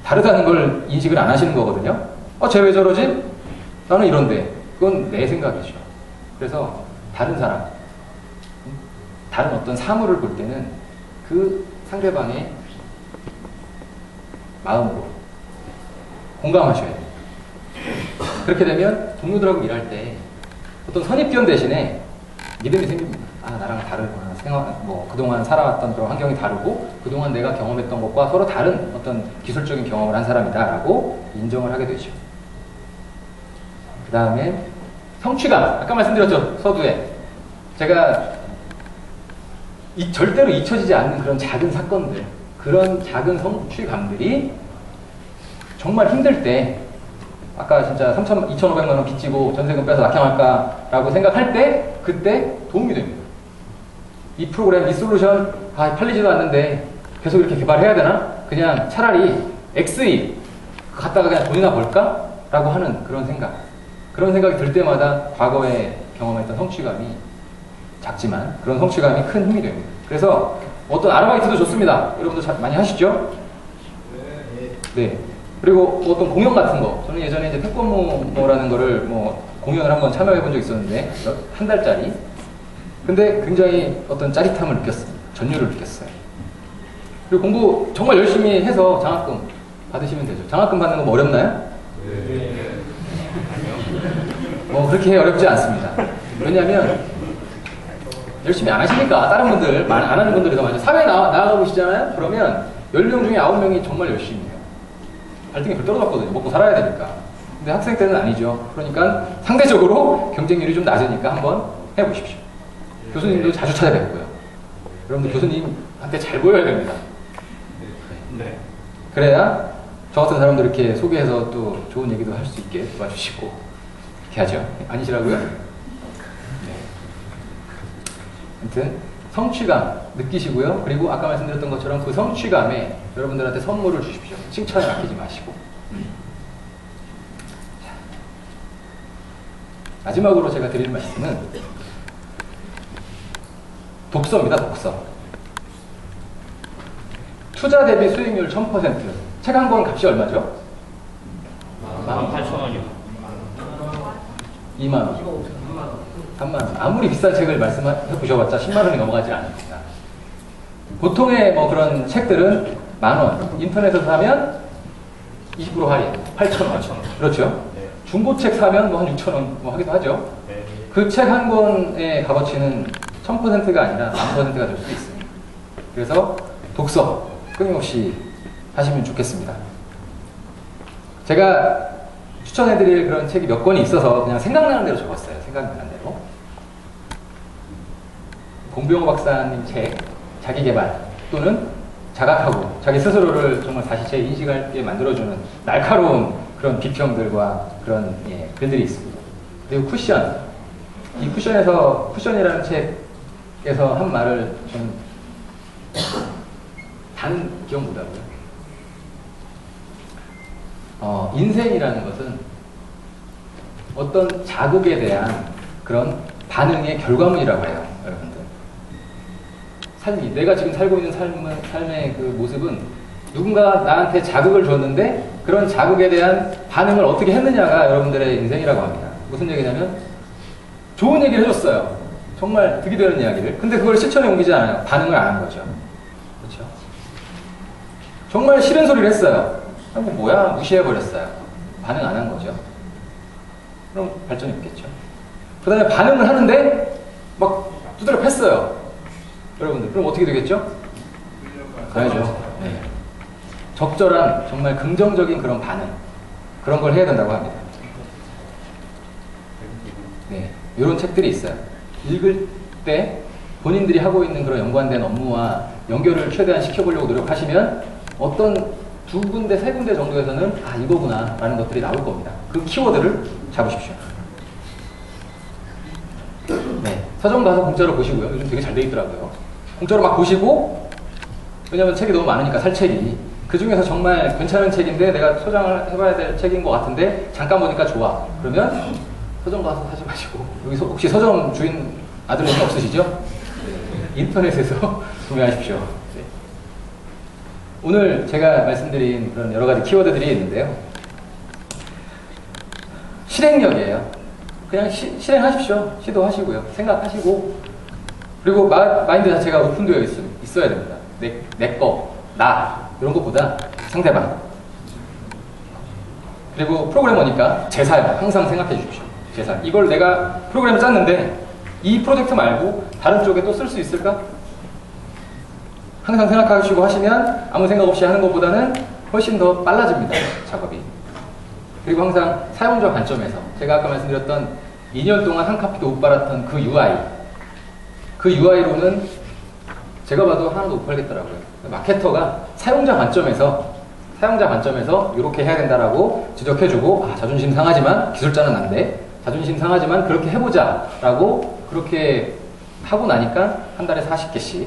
B: 다르다는 걸 인식을 안 하시는 거거든요. 쟤 왜 저러지? 나는 이런데. 그건 내 생각이죠. 그래서 다른 사람, 다른 어떤 사물을 볼 때는 그 상대방의 마음으로 공감하셔야 돼요. 그렇게 되면 동료들하고 일할 때 어떤 선입견 대신에 믿음이 생깁니다. 나랑 다르구나. 그동안 살아왔던 그런 환경이 다르고 그동안 내가 경험했던 것과 서로 다른 어떤 기술적인 경험을 한 사람이다 라고 인정을 하게 되죠. 그 다음에 성취감. 아까 말씀드렸죠. 서두에. 제가 절대로 잊혀지지 않는 그런 작은 사건들, 그런 작은 성취감들이 정말 힘들 때 아까 진짜 2,500만 원 빚지고 전세금 빼서 낙향할까라고 생각할 때 그때 도움이 됩니다. 이 프로그램, 이 솔루션 팔리지도 않는데 계속 이렇게 개발해야 되나? 그냥 차라리 XE 갖다가 그냥 돈이나 벌까? 라고 하는 그런 생각이 들 때마다 과거에 경험했던 성취감이 작지만 그런 성취감이 큰 힘이 됩니다. 그래서 어떤 아르바이트도 좋습니다. 여러분들 많이 하시죠? 네. 그리고 어떤 공연 같은 거. 저는 예전에 이제 태권도라는 거를 공연을 한번 참여해 본 적이 있었는데, 한 달짜리. 근데 굉장히 어떤 짜릿함을 느꼈습니다. 전율을 느꼈어요. 그리고 공부 정말 열심히 해서 장학금 받으시면 되죠. 장학금 받는 거 뭐 어렵나요? 네. 그렇게 어렵지 않습니다. 왜냐면, 열심히 안 하시니까, 다른 분들, 안 하는 분들이 더 많죠. 사회에 나가보시잖아요? 그러면 10명 중에 9명이 정말 열심히 해요. 발등에 불 떨어졌거든요. 먹고 살아야 되니까. 근데 학생 때는 아니죠. 그러니까 상대적으로 경쟁률이 좀 낮으니까 한번 해보십시오. 교수님도 자주 찾아뵙고요. 여러분들 교수님한테 잘 보여야 됩니다. 네. 그래야 저 같은 사람들 이렇게 소개해서 또 좋은 얘기도 할 수 있게 도와주시고 이렇게 하죠. 아니시라고요? 네. 아무튼 성취감 느끼시고요. 그리고 아까 말씀드렸던 것처럼 그 성취감에 여러분들한테 선물을 주십시오. 칭찬을 아끼지 마시고. 마지막으로 제가 드릴 말씀은 독서입니다. 독서. 투자 대비 수익률 1000%. 책 한 권 값이 얼마죠?
D: 18,000원이요.
B: 2만 원. 3만 원. 아무리 비싼 책을 말씀해 보셔봤자 10만 원이 넘어가지 않습니다. 보통의 뭐 그런 책들은 10,000원. 인터넷에서 사면 20% 할인, 8,000원. 그렇죠? 중고책 사면 뭐 한 6,000원 뭐 하기도 하죠. 그 책 한 권의 값어치는 1000%가 아니라 10,000%가 될 수 있습니다. 그래서 독서 끊임없이 하시면 좋겠습니다. 제가 추천해드릴 그런 책이 몇 권이 있어서 그냥 생각나는 대로 적었어요. 생각나는 대로. 공병호 박사님 책 자기계발 또는 자각하고 자기 스스로를 정말 다시 재인식하게 만들어주는 날카로운 그런 비평들과 그런 글들이 있습니다. 그리고 쿠션. 이 쿠션이라는 책에서 한 말을 좀 단 기억 못하고요. 인생이라는 것은 어떤 자극에 대한 그런 반응의 결과물이라고 해요, 여러분들. 내가 지금 살고 있는 삶의 그 모습은 누군가 나한테 자극을 줬는데 그런 자극에 대한 반응을 어떻게 했느냐가 여러분들의 인생이라고 합니다. 무슨 얘기냐면 좋은 얘기를 해줬어요. 정말 득이 되는 이야기를. 근데 그걸 실천에 옮기지 않아요. 반응을 안 한 거죠. 그렇죠? 정말 싫은 소리를 했어요. 뭐 뭐야? 무시해버렸어요. 반응 안 한 거죠. 그럼 발전이 없겠죠. 그 다음에 반응을 하는데 막 두드려 팼어요. 여러분들. 그럼 어떻게 되겠죠? 가야죠. 네. 적절한 정말 긍정적인 그런 반응. 그런 걸 해야 된다고 합니다. 네. 이런 책들이 있어요. 읽을 때 본인들이 하고 있는 그런 연관된 업무와 연결을 최대한 시켜보려고 노력하시면 어떤 2군데, 3군데 정도에서는 아 이거구나 라는 것들이 나올 겁니다. 그 키워드를 잡으십시오. 네, 서점 가서 공짜로 보시고요. 요즘 되게 잘 돼 있더라고요. 공짜로 막 보시고, 왜냐면 책이 너무 많으니까 살 책이. 그 중에서 정말 괜찮은 책인데 내가 소장을 해봐야 될 책인 것 같은데 잠깐 보니까 좋아. 그러면 서점 가서 사지 마시고, 여기서 혹시 서점 주인 아들님이 없으시죠? 인터넷에서 구매하십시오. 네. 오늘 제가 말씀드린 그런 여러 가지 키워드들이 있는데요. 실행력이에요. 그냥 실행하십시오. 시도하시고요. 생각하시고. 그리고 마인드 자체가 오픈되어 있어야 됩니다. 내 거, 나, 이런 것보다 상대방. 그리고 프로그래머니까 제 삶, 항상 생각해 주십시오. 제 삶. 이걸 내가 프로그램을 짰는데 이 프로젝트 말고 다른 쪽에 또 쓸 수 있을까? 항상 생각하시고 하시면 아무 생각 없이 하는 것보다는 훨씬 더 빨라집니다. 작업이. 그리고 항상 사용자 관점에서 제가 아까 말씀드렸던 2년 동안 한 카피도 못 빨았던 그 UI. 그 UI로는 제가 봐도 하나도 못 팔겠더라고요. 마케터가 사용자 관점에서 이렇게 해야 된다라고 지적해주고 아, 자존심 상하지만 기술자는 안 돼. 자존심 상하지만 그렇게 해보자 라고 그렇게 하고 나니까 한 달에 40개씩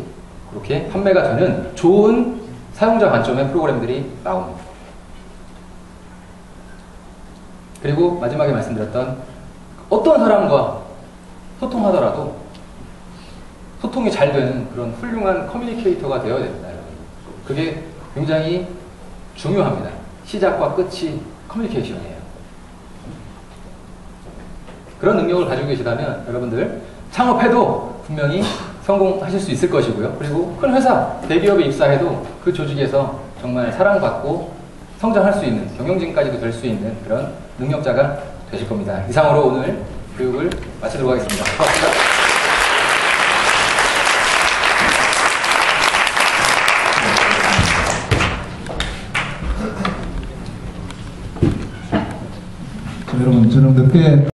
B: 그렇게 판매가 되는 좋은 사용자 관점의 프로그램들이 나옵니다. 그리고 마지막에 말씀드렸던 어떤 사람과 소통하더라도 소통이 잘 되는 그런 훌륭한 커뮤니케이터가 되어야 됩니다. 여러분. 그게 굉장히 중요합니다. 시작과 끝이 커뮤니케이션이에요. 그런 능력을 가지고 계시다면 여러분들 창업해도 분명히 성공하실 수 있을 것이고요. 그리고 큰 회사, 대기업에 입사해도 그 조직에서 정말 사랑받고 성장할 수 있는, 경영진까지도 될 수 있는 그런 능력자가 되실 겁니다. 이상으로 오늘 교육을 마치도록 하겠습니다. 고맙습니다.
A: 여러분, 저는 늦게